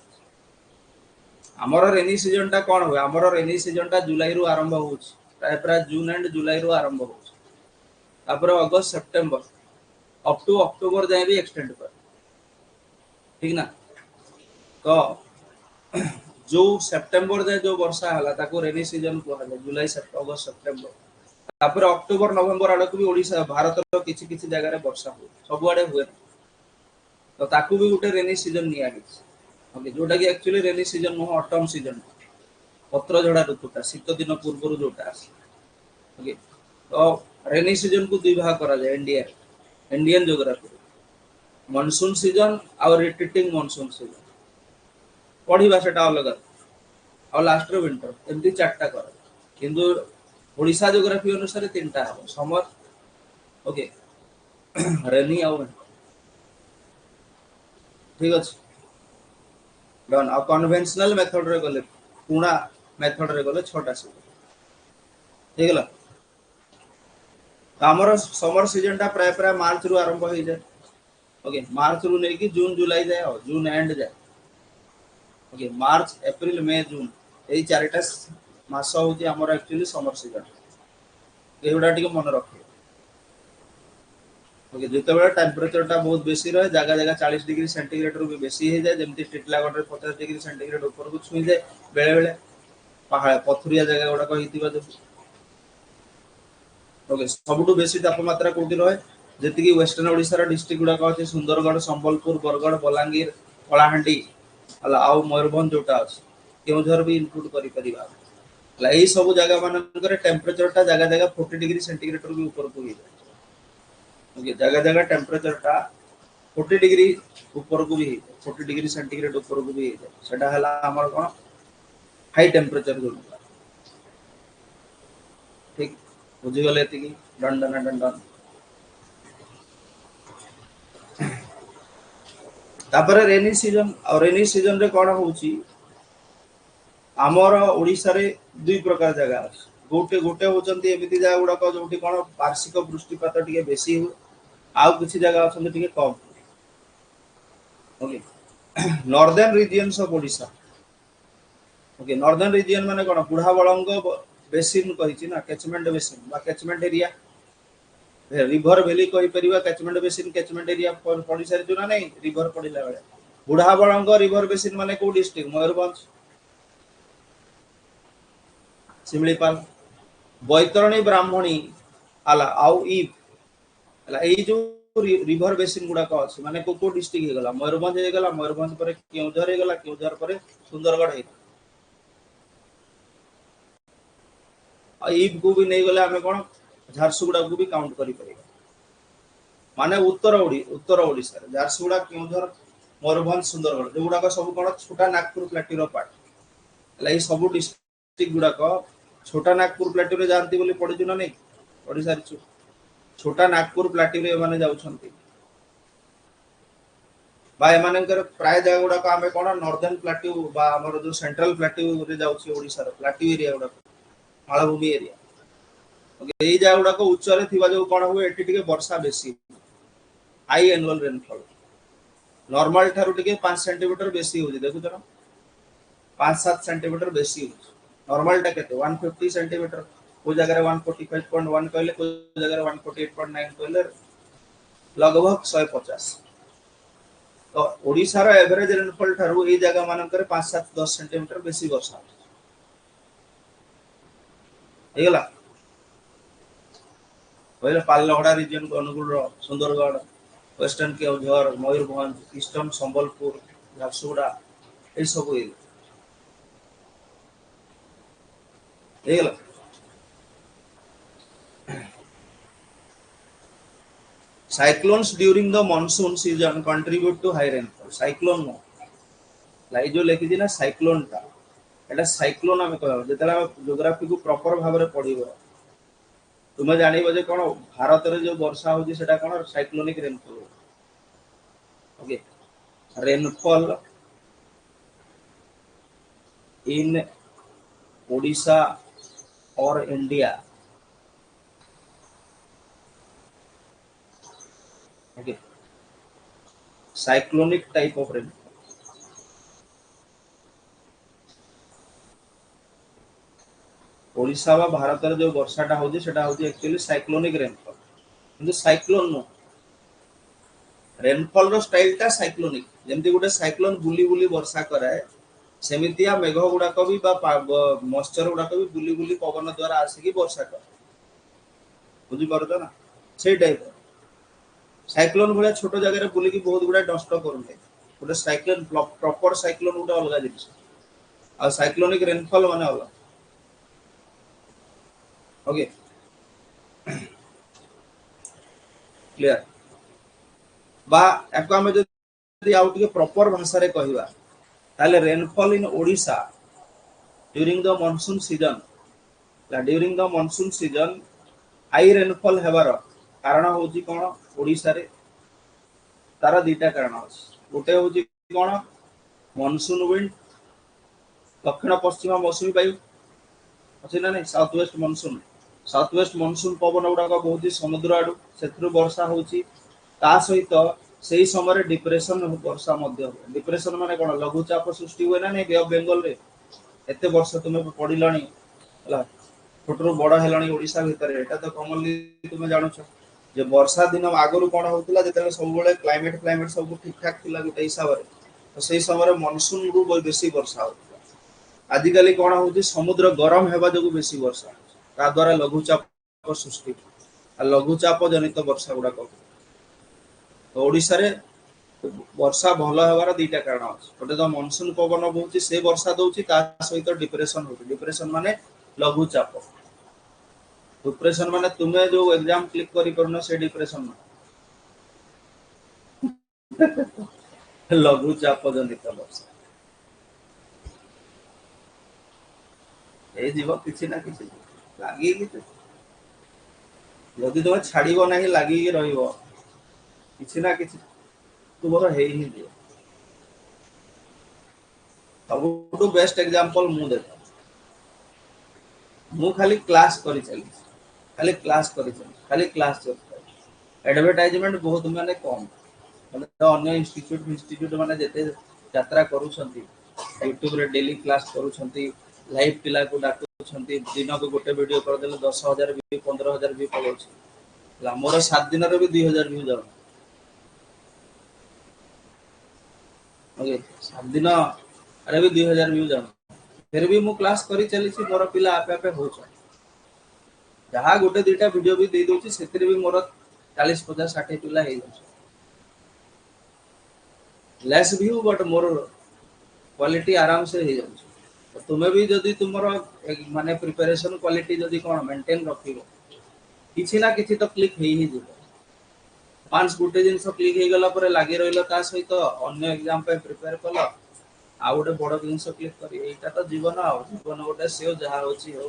हमर रेनी सीजन ता कोन होय हमर रेनी सीजन ता जुलाई रु आरंभ होछि प्राय जून एंड जुलाई रु आरंभ होछि तापर अगस्त सितंबर अप टू अक्टूबर जाए भी एक्सटेंड कर ठीक ना तो जो सितंबर जाए जो वर्षा हला ताको रेनी सीजन को हला जुलाई अगस्त सितंबर तापर अक्टूबर नवंबर आडक भी ओडिसा भारत रो किछि किछि जगह रे वर्षा हो सब आडे हुए तो ताकू भी उठे रेनी सीजन निया गेछि ओके जोटा कि एक्चुअली रेनी सीजन नो ऑटम सीजन पत्र झड़ा ऋतुटा शीत दिन पूर्व जोटा आसे ओके तो रेनी सीजन को दुई भाग करा जाए इंडियन जियोग्राफी मानसून सीजन और रिट्रीटिंग मानसून सीजन पढ़िबा सेटा अलग और लास्ट रो विंटर एमती 4टा करा किंतु ओडिसा जियोग्राफी अनुसार 3टा हो समर ओके रेनी और ठीक अछि डन आ कन्वेंशनल मेथड रे गले पुणा मेथड रे गले 6टा सीजन ठीक गला हमर समर सीजन टा प्राय प्राय मार्च रु आरंभ हो जाए ओके मार्च रु नै कि जून जुलाई जाए और जून एंड जाए ओके मार्च अप्रैल मई जून एई 4टा मास होती हमर एक्चुअली समर सीजन एहुडा टिके मन रखियो ओके जेते बेला टेंपरेचर टा बहुत बेसी रहे जगह जगह 40 डिग्री सेंटीग्रेड रु भी बेसी हे जाए जेमति टिटलागढ़ रे 50 डिग्री सेंटीग्रेड ऊपर को छुई जाए बेले बेले पहाड़ पथुरिया जगह गुडा कहितिबा जो ओके सबटु बेसी तापमात्रा कोठी रहे जेति कि वेस्टर्न ओडिसा रा डिस्ट्रिक्ट गुडा कहते सुंदरगढ़ संबलपुर बरगढ़ बलांगीर कलाहांडी हला आउ मयूरभंज जोटा अछि केउझर भी इंक्लूड करि परिबा हला एई सब जगह मानकर टेंपरेचर टा जगह जगह 40 डिग्री सेंटीग्रेड रु भी ऊपर को ही ओके जगह जगह टेंपरेचर टा 40 डिग्री ऊपर को भी 40 डिग्री सेंटीग्रेड ऊपर को भी सेटा हला हमर कोन हाई टेंपरेचर जोन ठीक बुझी गले एति की डन डन डन डन तापर रेनी सीजन और रेनी सीजन रे कोन होउची हमर ओडिसा रे दुई प्रकार जगह अछि गोटे गोटे होचंती एमिति जगह गुडा को जोटी कोन वार्षिक वृष्टिपात टिके बेसी हो आउ किछि जगह अछंती टिके कम okay northern regions of Odisha okay northern region माने कोन बुढ़ा बळंग बेसिन कहिछि ना कैचमेंट बेसिन बा कैचमेंट एरिया रिवर वैली कहि परिबा कैचमेंट बेसिन कैचमेंट एरिया पड़ी सारी जो ना नहीं रिवर पड़िला बेले बुढ़ा बळंग रिवर बेसिन माने को डिस्ट्रिक्ट मयूरभंज सिमलीपाल बैतरणी ब्राह्मणी आला आउ ई आला ए जो रिवर बेसिन गुड़ाक अच्छे माने को डिस्ट्रिक्ट हे गला मयूरभंज हे गला मयूरभंज पर केउझर हे गला केउझर पर सुंदरगढ़ हे ईब को भी नहीं गले आमे कोन झारसुगुड़ा को भी काउंट करि परिबा माने उत्तर ओडिसा झारसुगुड़ा केउझर मयूरभंज सुंदरगढ़ जो गुड़ाक सब कोन छोटा नागपुर प्लेटिरो पार्ट लाई सब डिस्ट्रिक्ट गुड़ाक छोटा नागपुर प्लेटिरो जानती बोली पढिछु ना नहीं पढि सारिछु छोटा नागपुर प्लाटिव माने जाउछंती बा एमानकर प्राय जगह गुडा को आमे कोन नॉर्दर्न प्लाटिव बा हमर जो सेंट्रल प्लाटिव रे जाउछि ओडिसा रो प्लाटिव एरिया गुडा मालभूमि एरिया ओके एई जगह गुडा को उच्च रे थिबा जो कोन हुए एठी टिके वर्षा बेसी high annual rainfall normal Tharu टिके 5 सेंटीमीटर बेसी होजी देखु जरा 5-7 सेंटीमीटर बेसी होजी नॉर्मल टा केते 150 सेंटीमीटर को जगह 145.1 कहले को जगह 148.9 कहले लगभग 150 तो ओडिसा रो एवरेज रेनफॉल थारु ए जगह मानकर 5-7-10 सेंटीमीटर बेसी वर्षा हेगला पहले पाललहड़ा रीजन को अनुगुल रो सुंदरगढ़ वेस्टर्न केउझर मयूरभंज ईस्टर्न संबलपुर झारसुगुड़ा ए सब हेगला cyclones during the monsoon season contribute to high rainfall cyclone no लाई जो लेखि दिना cyclone ता एटा cyclone हमें कहबो जेतला ज्योग्राफी को प्रॉपर भाव रे पढिबो तुमे जानिबो जे कोन भारत रे जो वर्षा होजी सेटा कोन cyclonic rainfall okay rainfall in Odisha और India okay cyclonic type of rainfall Odisha वा भारत रे जो वर्षाटा होजी सेटा होजी एक्चुअली साइक्लोनिक रेनफॉल किंतु साइक्लोन नो रेनफॉल रो स्टाइल ता साइक्लोनिक जेमति गुटे साइक्लोन बुली बुली वर्षा कराए सेमितिया मेघ गुडा को भी बा मॉइस्चर गुडा को भी बुली बुली पवन द्वारा आसी की वर्षा कर बुझी परतो ना से टाइप साइक्लोन भले छोट जगह रे बुली की बहुत गुडा नष्ट करले गोटे साइक्लोन प्रॉपर साइक्लोन गुडा अलग जिनिस आ साइक्लोनिक रेनफॉल माने अलग ओके क्लियर बा एको हम जदि आउट के प्रॉपर भाषा रे कहिबा ताले rainfall in Odisha during the monsoon season during the monsoon season high rainfall हेबार कारण होची कोन ओडिसा रे तार दीटा कारण अछि गोटे होची कोन मॉनसून विंड दक्षिण पश्चिम मौसमी वायु अछि ना नै साउथ वेस्ट मॉनसून पवन उडा को बहुत ही समुद्र आडू सेथरु वर्षा होची ता सहित सेही समय डिप्रेशन वर्षा मध्य डिप्रेशन माने कोन लघुचाप सृष्टि होय ना नै बे ऑफ बेंगल रे एते वर्ष तुमे पढिलानी हला छोटरू बड़ हेलानी ओडिसा भीतर एटा तो कॉमनली तुमे जानो छ जे वर्षा दिन आगरु कोन होतला जेते सब बेले क्लाइमेट सब ठीक ठाक थिला गुटे हिसाब रे तो सेही समय मॉनसून रु बेसी वर्षा होतला आजिकली कोन होती समुद्र गरम हेबा जगु बेसी वर्षा ता द्वारा लघुचाप सृष्टि आ लघुचाप जनित वर्षा गुडा को तो ओडिसा रे वर्षा भलो हेबार दीटा कारण अछि गोटे तो मॉनसून पवन बहुची से वर्षा दउची ता सहित डिप्रेशन होती डिप्रेशन माने लघुचाप डिप्रेशन माने तुमे जो एग्जाम क्लिक करी करनो से डिप्रेशन लघुचाप जनित वर्षा ए जीव किछि ना किछि लागी जदि तुम छाड़ब ना लगी रही ना कि तुमर है ही दिए सब बेस्ट एग्जांपल मु देता मु खाली क्लास करी चली खाली क्लास करी चली खाली क्लास चलता एडवर्टाइजमेंट बहुत माने कम मतलब अन्य इंस्टीट्यूट माने जेते यात्रा करूछंती यूट्यूब रे डेली क्लास करूछंती लाइव पिला को डाकुछंती दिन को गोटे वीडियो कर देले 10,000 व्यू 15,000 व्यू पलोछ ला मोर 7 दिन रे भी 2,000 व्यू जाउ ओके 7 दिन अरे भी 2,000 व्यू जाउ फिर भी मु क्लास करी चली छी मोर पिला आपे आपे होछ जहा गोटे दुटा वीडियो भी दे दोची सेतिर भी मोर 40 50 60 पिला हे less view but more quality आराम से हो जाଉଛି। तो तुम्हें भी जदि तुमर माने प्रिपरेशन क्वालिटी जदि कोन मेंटेन रखिबो किछि ना किछि तो क्लिक हेई ही जिवो। पांच गुटे जिनस क्लिक हे गला परे लागि रहलो ता सहित अन्य एग्जाम पे प्रिपेयर कलो आ गोटे बड़ जिनस क्लिक करी एटा तो जीवन आ जीवन गोटे सेव जहा होची हो।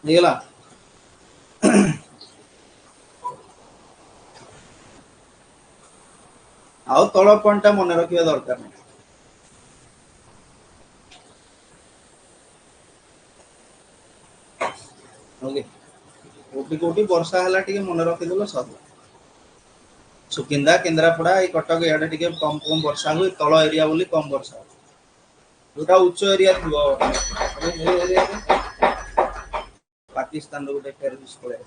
निगला आउ तळ पॉइंट टा मने रखिया दरकार नहीं। ओके कोटी कोटी वर्षा हला टिके मने रखि देलो सब सुकिंदा केंद्रापड़ा ए कटक याडे टिके कम कम वर्षा हुए तळ एरिया बोली कम वर्षा जोटा उच्च एरिया थिबो ए एरिया रे पाकिस्तान रो गोटे टेररिस्ट पळे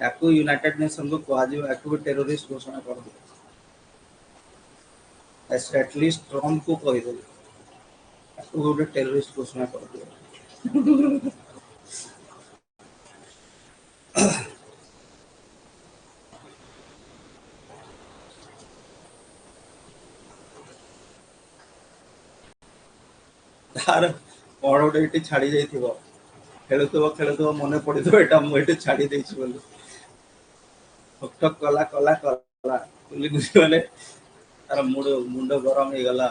याकू यूनाइटेड नेशन को कहा जिवो याकू भी टेररिस्ट घोषणा कर दिया एटलीस्ट ट्रम्प को कहि दे याकू गोटे टेररिस्ट घोषणा कर दिया। तार कौन गोटे ये छाड़ी जाइथिबो खेलुथबो खेलुथबो मने पड़िथबो एटा मु एटे छाड़ी देछि बोली ठक ठक कला कला कला बोली गुसी माने तार मुंडो गरम हे गला।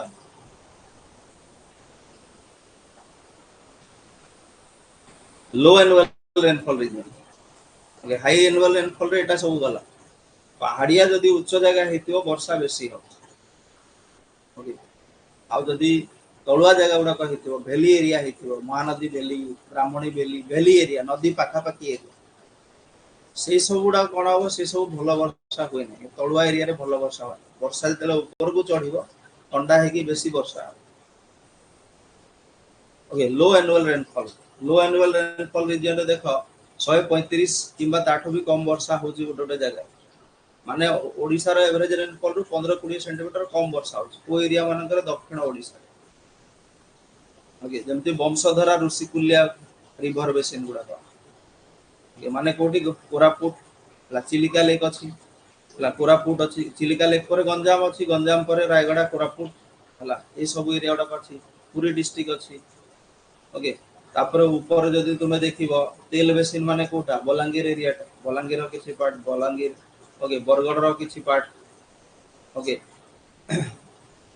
Low annual rainfall region okay high annual rainfall रे एटा सब गला पहाड़िया जदि उच्च जगह हेतिबो वर्षा बेसी हो। ओके आउ जदि तलुआ जगह गुड़ा हेतिबो वैली एरिया हेतिबो महानदी वैली ब्राह्मणी वैली वैली एरिया नदी पाखा पाखी एरिया से सब गुड़ा कौन हम से सब भल वर्षा हुए ना तलुआ एरिया रे भल वर्षा हुए वर्षा जो ऊपर को चढ़ ठंडा है बेसी वर्षा। ओके लो एनुअल रेनफॉल लो एनुअल रेनफॉल रीजन रे देख 135 किंबा ताठू भी कम वर्षा होची गोटे गोटे जगह माने ओडिसा रो एवरेज रेनफॉल रु 15-20 सेंटीमीटर कम वर्षा होची को एरिया मानकर दक्षिण ओडिसा। ओके जमती वंशधरा ऋषिकुल्या रिवर बेसिन गुड़ा ये माने कोठी कोरापुट ला चिलिका लेक अछि ला कोरापुट अछि चिलिका लेक पर गंजाम अछि गंजाम पर रायगड़ा कोरापुट हला ए सब एरिया गुड़ा अछि पुरी डिस्ट्रिक्ट अछि। ओके तापर ऊपर जदि तुमे देखिबो तेल बेसिन माने कोटा बलांगीर एरिया बलांगीर रो किछि पार्ट बलांगीर ओके बरगढ़ रो किछि पार्ट ओके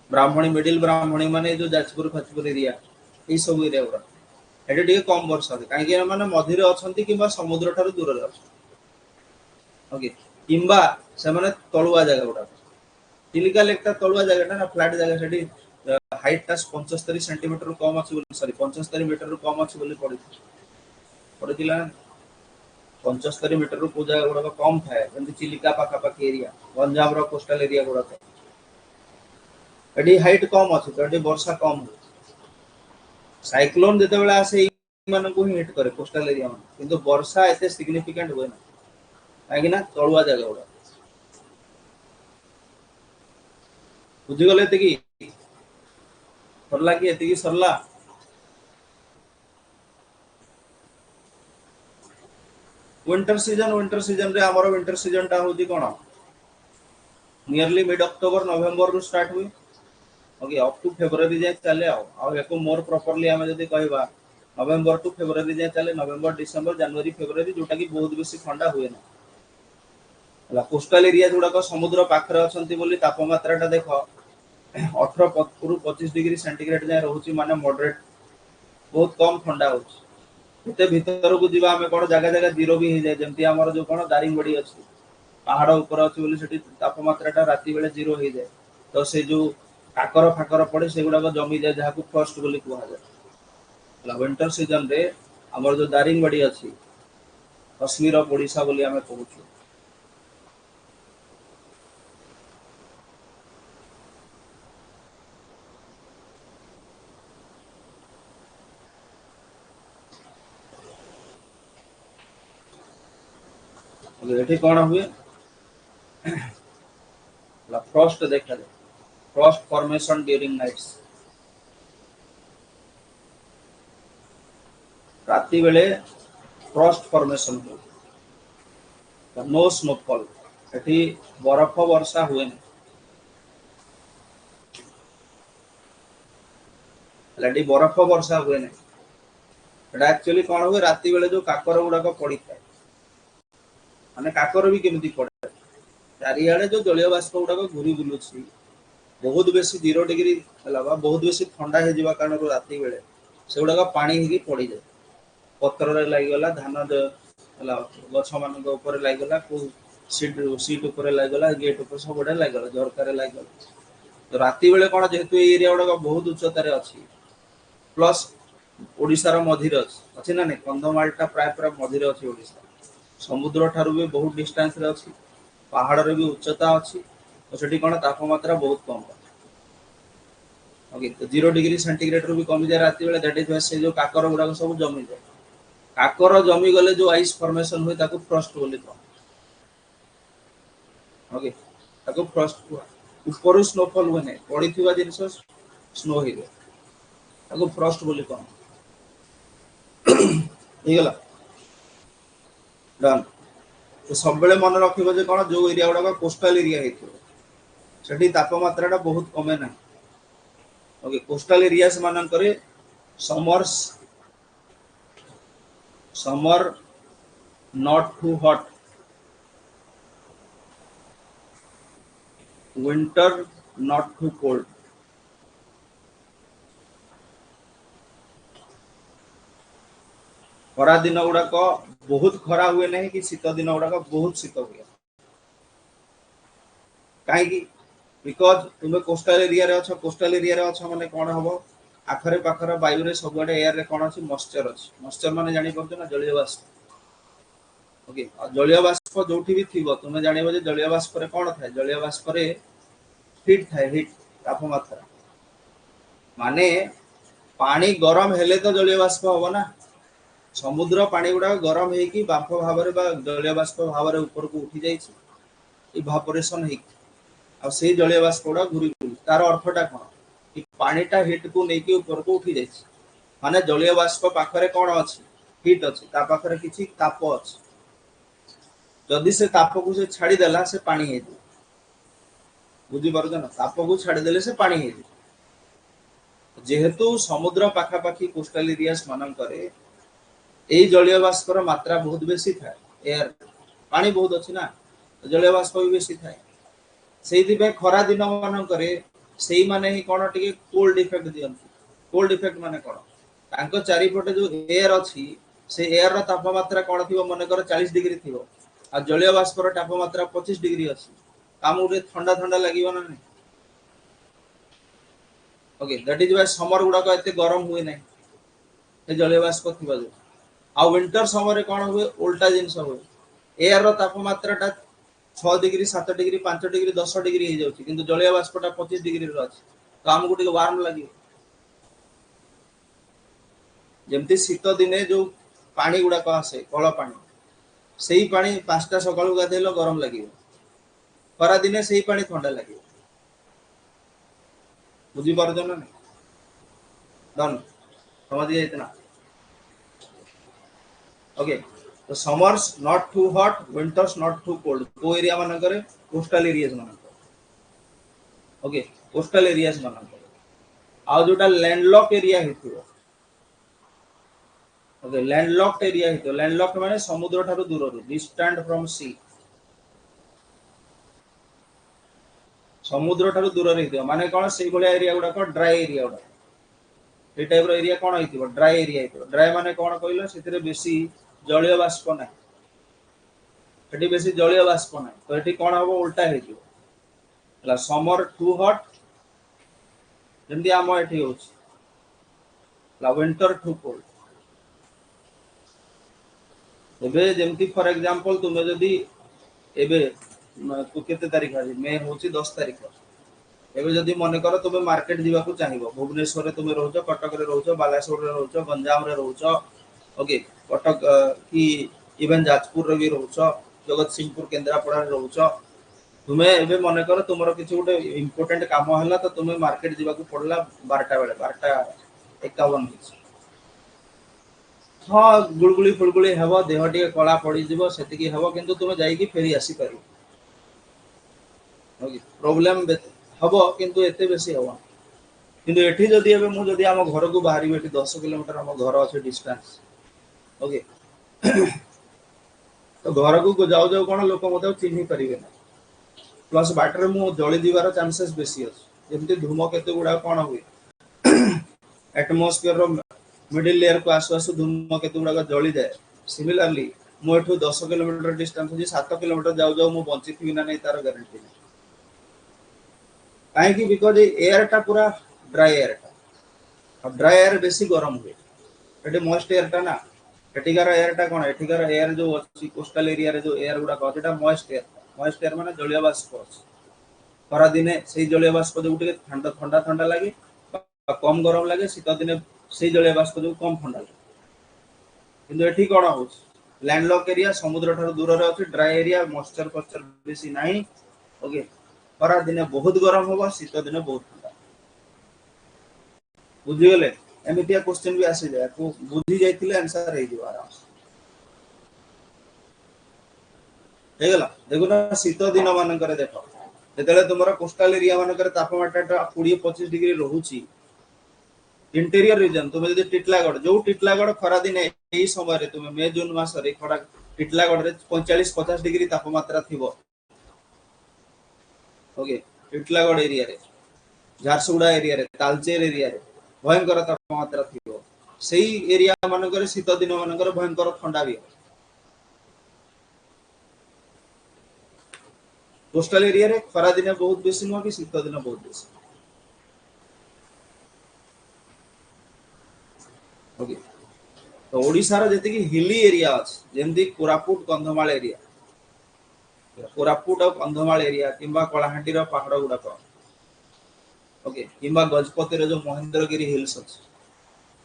ब्राह्मणी मिडिल ब्राह्मणी माने जो जाजपुर फाजपुर एरिया ए सब एरिया गुड़ा एटे टिके कम वर्षा कहीं माने मझिरे अछंती किंबा समुद्र ठारू दूर रे ओके किंबा से माने तळुआ जगह गुड़ा चिलिका लेक ता तळुआ जगह ना फ्लैट जगह सेठी हाइट ता 75 सेंटीमीटर कम अछि बोली सॉरी 75 मीटर कम अछि बोली पड़िथिला 75 मीटर को जगह गुड़ा कम थाए जंती चिलिका पाखा पाखी एरिया गंजाम रो कोस्टल एरिया गुड़ा एडी हाइट कम अछि तो एडी वर्षा कम साइक्लोन जेते बेला आसे मान को हिट करे कोस्टल एरिया में किंतु वर्षा एते सिग्निफिकेंट होय ना काहे ना तळुआ जगह गुड़ा बुझी गले ते की सरला की एते की सरला। विंटर सीजन रे हमर विंटर सीजन टा होती कोन नियरली मिड अक्टोबर नवंबर रु स्टार्ट हुए ओके अप टू फेब्रुअरी जाए चले आ एको मोर प्रॉपर्ली हम जदी कहबा नवंबर टू फेब्रुअरी जाए चले नवंबर डिसेंबर जनवरी फेब्रुअरी जोटा की बहुत बेसी ठंडा हुए ना हला कोस्टल एरिया जोड़ा को समुद्र पाखरे अछंती बोली तापमात्रा टा देखो 18 रु 25 डिग्री सेंटीग्रेड जाए रहउची माने मॉडरेट बहुत कम ठंडा होची एते भीतर को जीवा हमें कोन जगह जगह जीरो भी हो जाए जेमती हमर जो कोन दारिंगबडी अछि पहाड़ ऊपर अछि बोली सेठी तापमात्रा टा राति बेले जीरो हो जाए तो से जो काकर फाकर पड़े से गुडा को जमी जाए जहा को फर्स्ट बोली कुहा जाए विंटर सीजन रे हमर जो दारिंगबडी अछि कश्मीर ऑफ ओडिशा बोली हमें कहूछु एठी कोन हुए ला फ्रॉस्ट देखा जाए frost formation during nights राति बेले frost formation हो नो स्नोफॉल एठी बरफ वर्षा हुए एठी बरफ वर्षा हुए एटा एक्चुअली कौन हुए राति बेले जो काकर गुड़ाक पड़ी था माने काकर भी केमिति पड़े चारिआडे जो जलीय बाष्प गुड़ाक घूरी बुलुछि बहुत बेसी 0 डिग्री हला बहुत बेसी ठंडा हे जिवा कारण राति बेले से गुड़ाक पानी ही पड़ी जाए पत्र रे लागि गला धान हला गछ मान ऊपर लागि गला को सीट ऊपर लागि गला गेट ऊपर सब बडे लागि गला झरका रे लागि गला तो राति बेले कोन जेहेतु एरिया गुड़ाक बहुत उच्चता रे अछि प्लस ओडिसा रो मझिरे अछि ना नै कंधमालटा प्राय प्राय मझिरे अछि ओडिसा समुद्र ठारू भी बहुत डिस्टेंस रे अछि पहाड़ रे भी उच्चता अछि तो सेठी कोन तापमात्रा बहुत कम ओके तो 0 डिग्री सेंटीग्रेड रो भी कम जाय राति बेले दैट इज से जो काकर गुड़ाक सब जमी जाय काकर जमी गले जो आइस फॉर्मेशन हुए ताको फ्रॉस्ट बोली कह ओके ताको फ्रॉस्ट ऊपर स्नोफॉल हुए नै पड़ी थिबा जिंस स्नो ही ताको फ्रॉस्ट बोली कह गला डन तो सब बेले मन रखिबो जे कोन जो एरिया गुडा कोस्टल एरिया हेतिबो सेठी तापमात्रा बहुत कमे ना ओके कोस्टल एरियास मानन करे summer not too hot winter not too cold खरा दिन गुड़ाक बहुत खरा हुए नहीं कि शीत दिन गुड़ाक बहुत शीत हुए कहीं बिकॉज तुम्हें कोस्टल एरिया रे अच्छा कोस्टल एरिया रे अच्छा माने कोन हबो आखरे पाखरे वायु रे सबडे एयर रे कोन अछि मॉइस्चर माने जानि परतो ना जलीय बाष्प ओके जलीय बाष्प जोठी भी थिबो तुमे जानिबो जे जलीय बाष्प रे कोन थाए जलीय बाष्प रे हीट थाए हीट तापमात्रा माने पानी गरम हेले तो जलीय बाष्प होबो ना समुद्र पानी गुडा गरम है कि बाष्प भाव रे बा जलीय बाष्प भाव रे ऊपर को उठी जाइछि इवापोरेशन है आ से जलीय बाष्प गुडा घुरी तार अर्थटा कोन कि पानीटा हीट को नेकी ऊपर को उठी जाइछि माने जलीय बाष्प पाखरे कोन अछि हीट अछि ता पाखरे किछि ताप अछि जदि से ताप को से छाड़ी देला से पानी हे बुझी परछ ना ताप को छाड़ी देले से पानी हे जेहेतु समुद्र पाखा पाखी कोस्टल एरियास मानन करे एई जलीय बाष्प रो मात्रा बहुत बेसी थाए एयर पानी बहुत अछि ना जलीय बाष्प भी बेसी थाए सेहि पे खरा दिन मानन करे सेही माने ही कोन टिके कोल्ड इफेक्ट दियंती कोल्ड इफेक्ट माने कोन तांको चारि पटे जो एयर अछि से एयर रो तापमात्रा कोन थिबो माने कर 40 डिग्री थिबो आ जलीय बाष्प रो तापमात्रा 25 डिग्री अछि काम उठे ठंडा ठंडा लागिबो ना नै okay that is why summer गुडा को एते गरम हुए नै ए जलीय बाष्प थिबा जो आ विंटर समर रे कोन हुए उल्टा जिंस हुए एयर रो तापमात्रा टा 6 डिग्री 7 डिग्री 5 डिग्री 10 डिग्री हे जाउछि किंतु जलीय बाष्पटा 25 डिग्री रो अछि तो हमकु टिके वार्म लागि जेमति शीत दिने जो पानी गुडा को आसे कळ पानी सेही पानी 5टा सकाळु गाधेलो गरम लागियो खरा दिने सेही पानी ठंडा लागियो बुझी पारजो ना डन समझ गए इतना ओके तो summers not too hot winters not too cold को एरिया मानन करे कोस्टल एरियाज मानन करे ओके कोस्टल एरियाज मानन करे आ जोटा लैंडलॉक एरिया हेतियो ओके लैंडलॉक्ड एरिया हेतियो लैंडलॉक्ड माने समुद्र ठारू दूर रो डिस्टेंट फ्रॉम सी समुद्र ठारू दूर रे हेतियो माने कोन सेही भलिया एरिया गुडा को ड्राई एरिया गुडा ए टाइप रो एरिया कोन हेतियो ड्राई एरिया हेतियो ड्राई माने कोन कहिलो सेतिरे बेसी जलीय बाष्प ना एटी बेसी जलीय बाष्प ना तो एटी कोन हबो उल्टा हेतियो ला समर टू हॉट जेंदी आम एठी होछि ला विंटर टू कोल्ड एबे जेमती फॉर एग्जांपल तुमे जदी एबे तू केते तारीख आज मे होछि 10 तारीख एबे जदी मने करो तुमे मार्केट जीवा को चाहिबो भुवनेश्वर रे तुमे रहउछो कटक रे रहउछो बालासोर रे रहउछो गंजाम रे रहउछो ओके कटक की इवन जाजपुर रे भी रहउछो जगत सिंहपुर केंद्रापड़ा रे रहउछो तुम्हें एबे मन कर तुम किसी गोटे इम्पोर्टेंट काम है तो तुम्हें मार्केट जावाक पड़ा 12टा बेले 12:51 हाँ गुड़गुड़ी फुड़गुड़ी हम देह टे कला पड़ज से हम कि तुम जा फेरी आसीपर प्रोब्लेम हम किंतु एते बेसी हम किंतु एठी जदि एबे मु जदि आम घर को बाहर एठी 10 किलोमीटर आम घर अच्छे डिस्टेंस ओके तो घर को जाऊ जाऊ कौन लोक मत चिन्ह पारे ना प्लस बाटर मु जली जीवार चांसेस बेसी अच्छे जमी धूम केते गुड़ा कौन हुए एटमोस्फियर मिडिल लेयर को आसु आसु धूम केते गुड़ा जली जाए सिमिलरली मुझे 10 किलोमीटर डिस्टेंस अच्छी 7 किलोमीटर जाऊ जाऊ मुझे बंची थी ना नहीं तार गारंटी नहीं कहीं बिकज एयर टा पूरा ड्राई एयर टा ड्राई एयर बेसी गरम हुए ये मॉइस्ट एयर टा ना एठिकार एयर टा कौन एठिकार एयर जो अच्छी कोस्टल एरिया रे जो एयर गुड़ा अच्छे मॉइस्ट एयर माने जलीय बाष्प अच्छे खरा दिने से जलीय बाष्प जो ठंडा ठंडा ठंडा लगे कम गरम लगे शीत दिने से जलीय बाष्प जो कम ठंडा लगे किंतु एठी कौन हो लैंडलॉक एरिया समुद्र ठार दूर रे अच्छे ड्राई एरिया मॉइस्चर फॉइस्चर बेसी नहीं ओके खरा दिने बहुत गरम हम शीत दिने बहुत ठंडा बुझीगले एमतिया क्वेश्चन भी आसी जाए को बुझी जाइथिले आंसर हे जो आराम हे गला देखो ना शीत दिन मान करे देखो जेतेले तुमरा कोस्टल एरिया मान करे तापमात्रा 20-25 डिग्री रहूची इंटीरियर रीजन तुम जदि टिटलागढ़ जो टिटलागढ़ खरा दिन एई समय रे तुम मे जून मास रे खरा टिटलागढ़ रे 45-50 डिग्री तापमात्रा थिबो ओके टिटलागढ़ एरिया रे झारसुगुड़ा एरिया रे तालचेर एरिया रे भयंकर तापमात्रा थिबो सेही एरिया मान करे शीत दिन मान करे भयंकर ठंडा भी कोस्टल एरिया रे खरा दिन बहुत बेसी नुह कि शीत दिन बहुत बेसी ओके तो ओडिसा रे जति कि हिली एरिया अछि जेंति कोरापुट कंधमाल एरिया कोरापुट और कंधमाल एरिया किंबा कलाहांडी रो पहाड़ गुडा ओके किंबा गजपति रो जो महेंद्रगिरी हिल्स अछि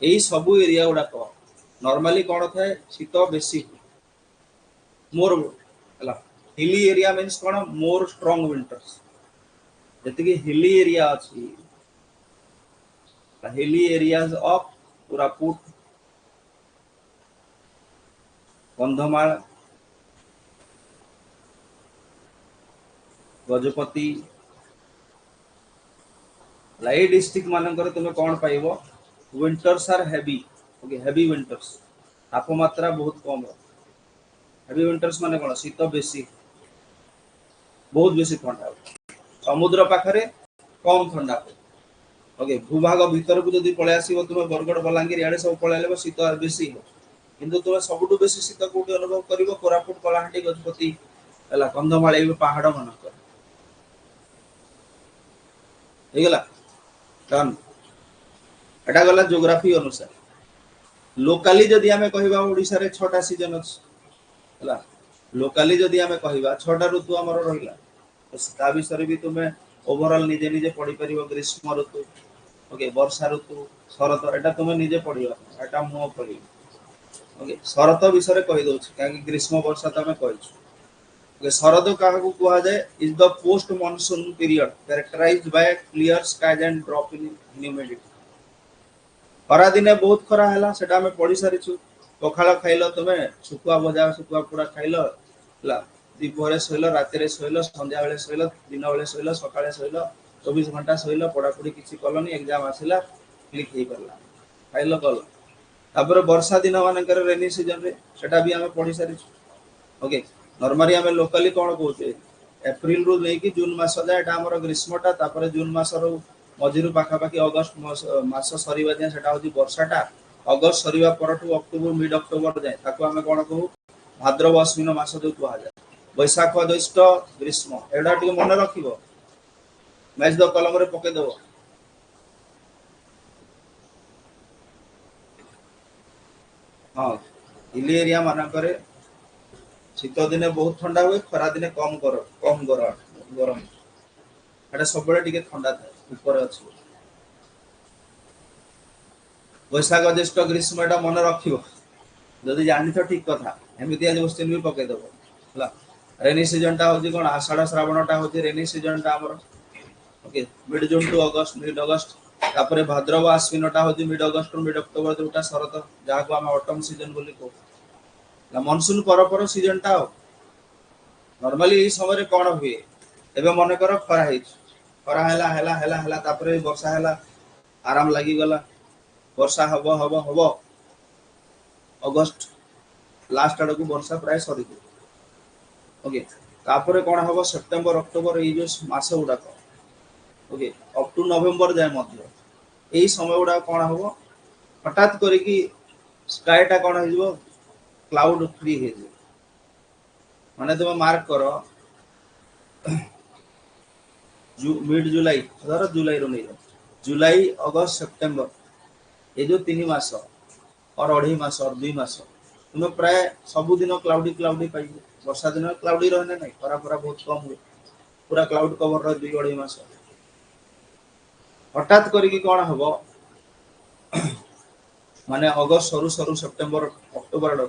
एई सबु एरिया गुडा नॉर्मली कौन थाए शीत बेसी मोर हला हिली एरिया मीन्स कौन मोर स्ट्रांग विंटर्स जति हिली एरिया अच्छी hilly areas of Koraput Kandhamal Gajapati लाई डिस्ट्रिक्ट मानकर तुम कौन पाइब winters are heavy okay heavy winters तापमात्रा बहुत कम हेवी विंटर्स माने कौन शीत बेसी बहुत बेसी ठंडा समुद्र पाखरे कम ठंडा ओके भूभाग भीतर को जब पलि आस तुम बरगढ़ बलांगीर इे सब पलैल शीत बेसी किंतु तुम सबुठ बेसी शीत कौटी अनुभव कर कोरापुट कलाहांडी गजपति है कंधमाल पहाड़ मानक डन एटा गला ज्योग्राफी अनुसार लोकाली जदि आमे कहिबा ओडिसा रे 6टा सीजन अछि हला लोकाली जदि आमे कहिबा 6टा ऋतु हमर रहिला तो ता विषय भी तुमे ओवरऑल निजे निजे पढ़ी परिबो ग्रीष्म ऋतु ओके वर्षा ऋतु शरत एटा तुमे निजे पढ़िबा एटा मो पढ़ी ओके शरत विषय कहि दउछ काकि ग्रीष्म वर्षा त आमे कहिछु ओके शरद काहा को कुआ जाय is the post monsoon period characterised by clear skies and drop in humidity खरा दिने बहुत खरा है सेटा हमें पढ़ी सारी पखाड़ खाइल तुम शुकुआ भजा शुकुआ पोड़ा खाइल दीपहरे शोल राति शोल संध्या बेले शोल दिन बेले शोल सका शोल 24 घंटा शोल पढ़ापढ़ी किसी कलनी एग्जाम आसला क्लिक हो पारा खाइल कल तापर वर्षा दिन मान रेनी सीजन रे सेटा भी आम पढ़ी सारी ओके नॉर्मली आम लोकाली कौन कहे एप्रिल रु नहीं जून मास जाए आम ग्रीष्मटा तापर जून मासर मझिरू पाखापाखि अगस्ट मास सरीबा जाए सेटा होची वर्षाटा अगस्ट सरीबा परठू अक्टोबर मिड अक्टोबर जाए ताको आमे कोन कहू भाद्रव अश्विन मास जो कुआ जाए बैशाख ज्येष्ठ ग्रीष्म एडा टिके मन रखिबो मैच द कलम रे पके देबो हां हिली एरिया माना करे शीत दिने बहुत ठंडा हुए खरा दिने कम गरम एटा सब बळे टिके ठंडा थाए ऊपर अछि बैशाख ज्येष्ठ ग्रीष्म एटा मन रखिबो जदि जानि तो ठीक कथा एमितिया क्वेश्चन भी पके देबो हला रेनी सीजन टा होची कोन आषाढ़ श्रावण टा होची रेनी सीजन टा हमर okay mid June to August mid August तापरे भाद्रव आश्विन टा होची mid August to mid October जोटा शरत जहा को हम ऑटम सीजन बोली को ला मानसून पर सीजन टा नॉर्मली ई समय रे कोन हुए एबे मन कर खरा हे खरा हैला तापरे वर्षा हैला आराम लागी गला वर्षा हबो अगस्त लास्ट आड़ को वर्षा प्राय सरी ओके तापरे कोन हबो सितंबर अक्टोबर ए जो मास गुडा ओके अप टू नवेम्बर जाय मध्य एई समय गुडा कोन हबो हठात करी कि स्काई टा कोन हिजबो क्लाउड फ्री हे माने तुम मार्क करो मिड जुलाई धर जुलाई रो नहीं जुलाई अगस्त सितंबर ये जो 3 मास और 2.5 मास और 2 मास तुम प्राय सब दिन क्लाउडी पाई वर्षा दिन क्लाउडी रहने नहीं खरा खरा बहुत कम हुए पूरा क्लाउड कवर रह 2-2.5 मास हठात करी कौन हम माने अगस्त सरू सरू सेप्टेम्बर अक्टोबर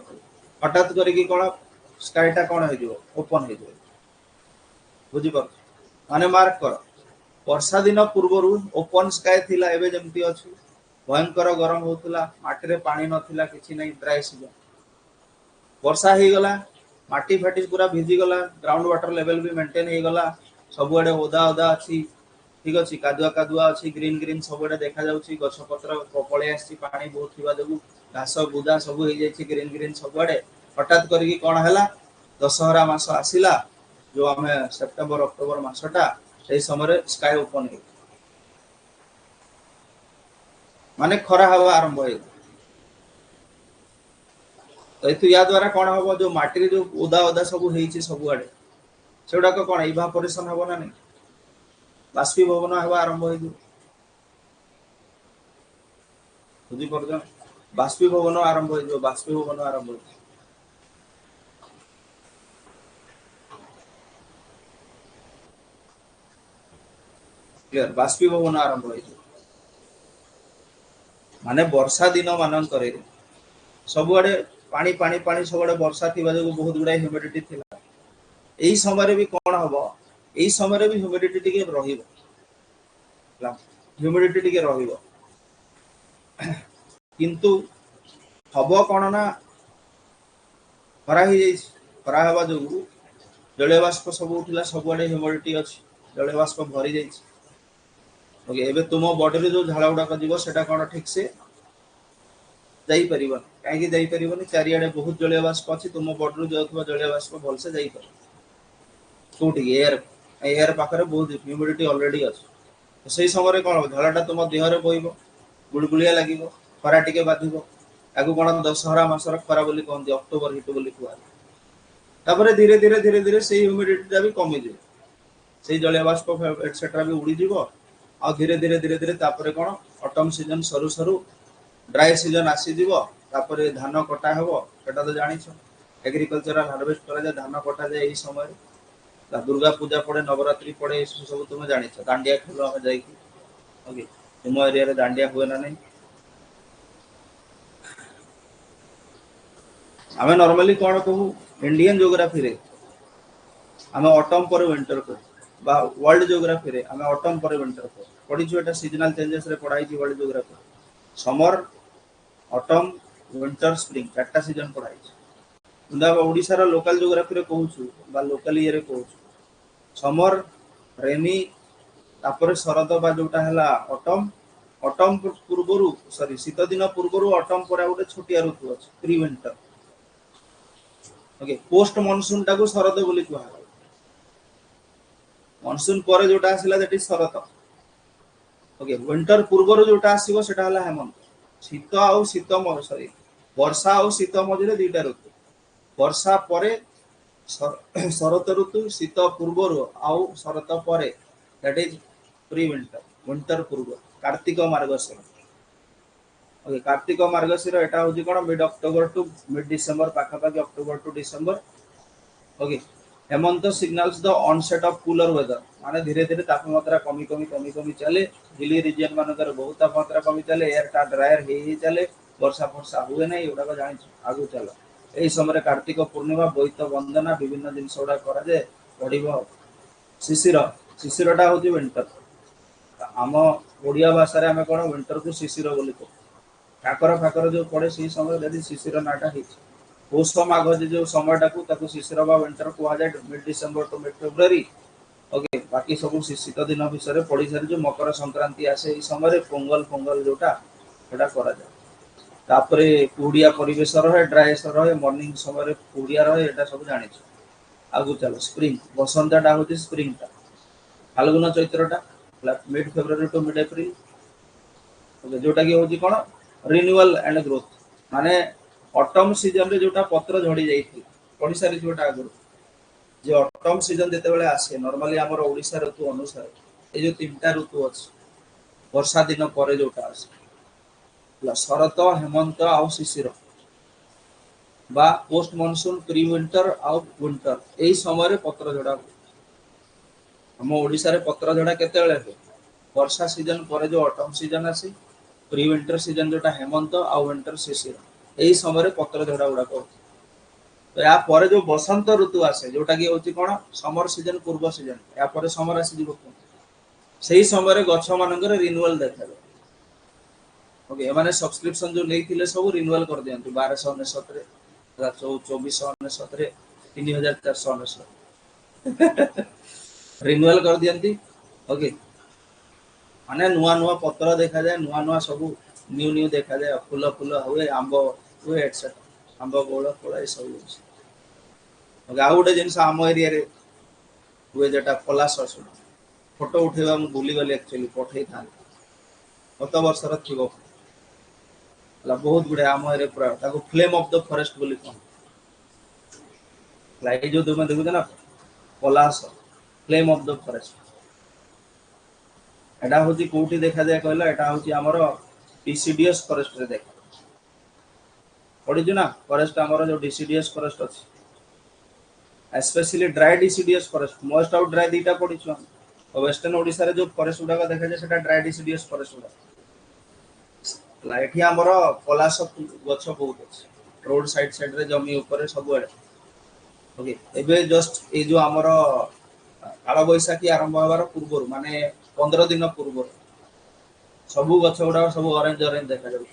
हठात करी कौन स्काईटा कौन हो ओपन हो बुझी पार माने मार्क कर वर्षा दिन पूर्व ओपन स्काई थिला एबे जमती अछि भयंकर गरम होतला माटी रे पानी नथिला किछि नै ड्राई सीजन वर्षा हे गला माटी फाटी पूरा भिजी गला ग्राउंड वाटर लेवल भी मेंटेन हे गला सब आडे ओदा ओदा अछि ठीक अछि कादुआ कादुआ अछि ग्रीन ग्रीन सब आडे देखा जाउछि गछ पत्र पळे आछि पानी बहुत थिबा देबु घास बुदा सब हे जायछि ग्रीन ग्रीन सब आडे हठात करी कोन हला दशहरा मास आसिला जो हमें सितंबर अक्टोबर मासटा से समय स्काई ओपन हे माने खरा हवा आरंभ हो तो या द्वारा कौन हम जो माटी जो ओदा ओदा सब सब आड़े से गुड़ाक कौन इवापोरेशन हम ना नहीं बाष्पीभवन हवा आरंभ हो बुझी पार बाष्पीभवन आरंभ हो बाष्पीभवन आरंभ हो क्लियर बाष्पीभवन आरंभ हो माने वर्षा दिन मानक सब आड़े पानी पानी पानी सब आड़े वर्षा थी जो बहुत गुड़ा ह्यूमिडिटी थिला एही समय भी कौन हम एही समय भी ह्यूमिडिटी टिके रहिबो ह्यूमिडिटी टिके रहिबो किंतु हबो कौन ना खरा ही जाई खरा हवा जो जलीय बाष्प सब उठला सब आड़े ह्यूमिडिटी अछि जलीय बाष्प भरी जाई ओके एबे तुम बॉडी रे जो झाड़ा गुडा जीव सेटा कौन ठीक से जाई परिबन काहे जाई परिबन चारि आडे बहुत जलीय बाष्प अछि तुम बॉडी रे जाउथबा जलीय बाष्प भल से जाई पर कोठी एयर पाखरे बहुत ह्यूमिडिटी ऑलरेडी अछि तो सही समय कौन हो झाड़ाटा तुम देह रे बहिबो गुलगुलिया लागिबो खरा टिके बाधिबो आगु कौन दशहरा मासर खरा बोली कहते अक्टोबर हिट बोली कहवा तापर धीरे धीरे धीरे धीरे से ह्यूमिडिटी भी कमी जाए से जलीय बाष्प एटसेट्रा भी उड़ी जीवो आ धीरे धीरे धीरे धीरे तापर कौन ऑटम सीजन सरू सरू ड्राई सीजन आसी जीवो तापर धान कटा हेबो सेटा तो जानिछ एग्रीकल्चरल हार्वेस्ट करा जाय धान कटा जाय एही समय दुर्गा पूजा पड़े नवरात्रि पड़े सब तुम जानिछ दांडिया खेल हम जाई ओके तुम एरिया रे दांडिया हुए ना नहीं आमे नॉर्मली कौन कहू इंडियन ज्योग्राफी रे आमे ऑटम पर विंटर को बा वर्ल्ड ज्योग्राफी रे आमे ऑटम पर विंटर को पढी छु एटा सीजनल चेंजेस रे पढाई छि world geography summer autumn winter spring चारटा सीजन पढाई छि उंदा ओडिसा रो लोकल ज्योग्राफी रे कहू छु बा लोकल ये रे कहू छु समर रेनी तापर शरद बा जोटा हला ऑटम ऑटम पूर्वरु सॉरी शीत दिन पूर्वरु ऑटम पर गोटे छोटिया ऋतु अछि pre winter okay post monsoon टा को शरद बोली कहवा मानसून पर जोटा आसिला दैट इज शरद ओके विंटर पूर्व जोटा आसीबो सेटा हला हेमंत शीत आ शीत सॉरी वर्षा आ शीत मझे दुईटा ऋतु वर्षा परे शरत ऋतु शीत पूर्व आउ शरत परे that is pre winter winter पूर्व कार्तिक मार्गशीर ओके कार्तिक मार्गशीर एटा होजी कोन mid October to mid December पाखा पाखी अक्टोबर टू डिसेंबर ओके हेमंत signals the onset of cooler weather माने धीरे धीरे तापमात्रा कमी चले हिली रीजन मानकर बहुत तापमात्रा कमी चले एयर टा ड्रायर हे चले वर्षा फर्षा हुए नहीं एटा जानि आगु चलो यही समय कार्तिक पूर्णिमा बोईत वंदना विभिन्न जिनस गुड़ा कराए पड़ो शिशिर शिशिरटा हूँ विंटर आम ओडिया भाषा आम कौन विंटर को शिशिर बोली कहू काकर फाकर जो पड़े से समय यदि शिशिर नाटा पौष माघ जो समय टाक शिशिर बा विंटर कहुए mid December to mid February okay बाकी सब शीत दिन विषय पढ़ी सारी जो मकर संक्रांति आसे समय पोंगल पोंगल जोटा तापरे कुड़िया परिवेश रहे ड्राए रहे मॉर्निंग समय कुड़िया रहे यहाँ सब जानी आगु चलो स्प्रिंग बसंतटा हूँ स्प्रिंगटा फाल्गुन चैत्रटा mid February to mid April जोटा कि हूँ कौन रिन्यूअल एंड ग्रोथ माने ऑटम सीजन रे जोटा पत्र झड़ी जाइए पढ़ी सारी जोटा आगु जो ऑटम सीजन जिते आसे नॉर्मली आमर ओडिशा ऋतु अनुसार ये जो तीनटा ऋतु अच्छे वर्षा दिन पर जोटा आसे शरत हेमंत आउ शिशिर बा पोस्ट मॉनसून प्री विंटर आउ विंटर यही समय पत्र झड़ा आम ओडिशा रे पत्र झड़ा केते वर्षा सीजन पर जो ऑटम सीजन आसे प्री विंटर सीजन जोटा हेमंत आउ विंटर शिशिर यही समय पत्र झड़ा गुड़ाक तो या पर जो बसंत ऋतु आसे जोटा कि हूँ कौन समर सीजन पूर्व सीजन या पर समर आसी से समय गछ मान रिन्यूअल देखा ओके मैंने सब्सक्रिप्शन जो नहीं सब रिन्यूअल कर दिखाँ 1299 2499 3499 रिन्यूअल कर दिखाँ ओके माने नुआ नुआ पत्र देखा जाए नुआ नुआ सब न्यू न्यू देखा जाए फूल फूल हुए आंब हुए एटसेट्रा आंब बौल फल ये सब जिन ओके आउ गोटे जिन आम एरिया हुए जोटा पलाश फोटो उठेगा मुझे भूलीगली एक्चुअली पठे था गत वर्षर थी बहुत गुड़े आम एरिया पूरा फ्लेम ऑफ द फॉरेस्ट बोली कहते ये जो तुम देखुच ना पलाश फ्लेम ऑफ द फॉरेस्ट एटा हूँ कौटी देखा जाए कहला एटा हूँ आमर डिसीडीएस फॉरेस्ट रे देखा पढ़ी ना फॉरेस्ट आमर जो डिसीडीएस फॉरेस्ट अच्छी specially dry deciduous forest most out dry दीटा पढ़ी वेस्टर्न ओडिशा रे जो फॉरेस्ट गुड़ाक देखा जाए सेटा ड्राई डिसीडीएस फॉरेस्ट गुड़ा ये आमर पलाश गछ बहुत अच्छे रोड साइड साइड रे जमी ऊपर सब ओके एबे जस्ट ये जो आमर काल बैशाखी आरंभ होवार पूर्व माने 15 दिन पूर्व सबू गछ गुड़ा सब ऑरेंज ऑरेंज देखा जाए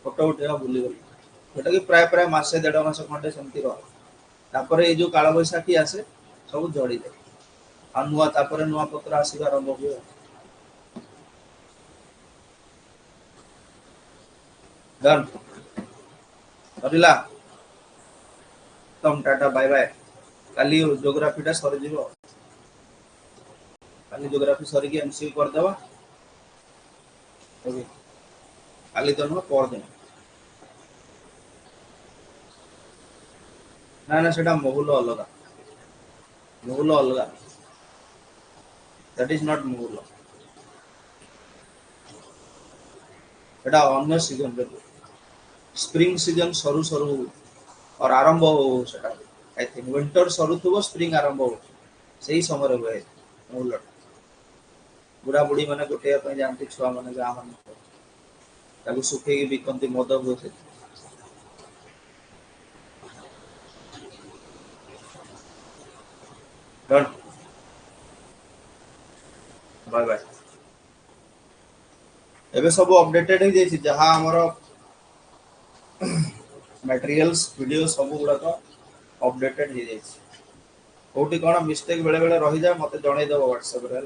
फोटो उठेगा भूली गली जोटा कि प्राय प्राय मासे 1.5 मास खंडे सेमती रहा ये जो काल बैशाखी आसे सब झड़ी जाए आ नुआ नुआ पत्र आसवा आरंभ हुए डन सरिला तम टाटा बाय बाय काली ज्योग्राफीटा सरी काली ज्योग्राफी सरिकी एमसीक्यू कर देबा ओके काली तो नुह पर दिन ना ना सेटा महुल अलग दैट इज नॉट महुल एटा अन्य सीजन रे स्प्रिंग सीजन सरू सरू और आरंभ हो सेटा आई थिंक विंटर सरू थो स्प्रिंग आरंभ हो सही समय हुए महुल बुढ़ा बुढ़ी मैंने गोटे जाती छुआ मैंने गाँ मान सुखे बिकती मद हुए बाय बाय एबे सब अपडेटेड हो जाई जहाँ हमर मटेरियल्स वीडियो सब गुड़ाक अपडेटेड हो जाई कोटी कौन मिस्टेक बेले बेले रही जाए मत जन देव व्हाट्सएप रे।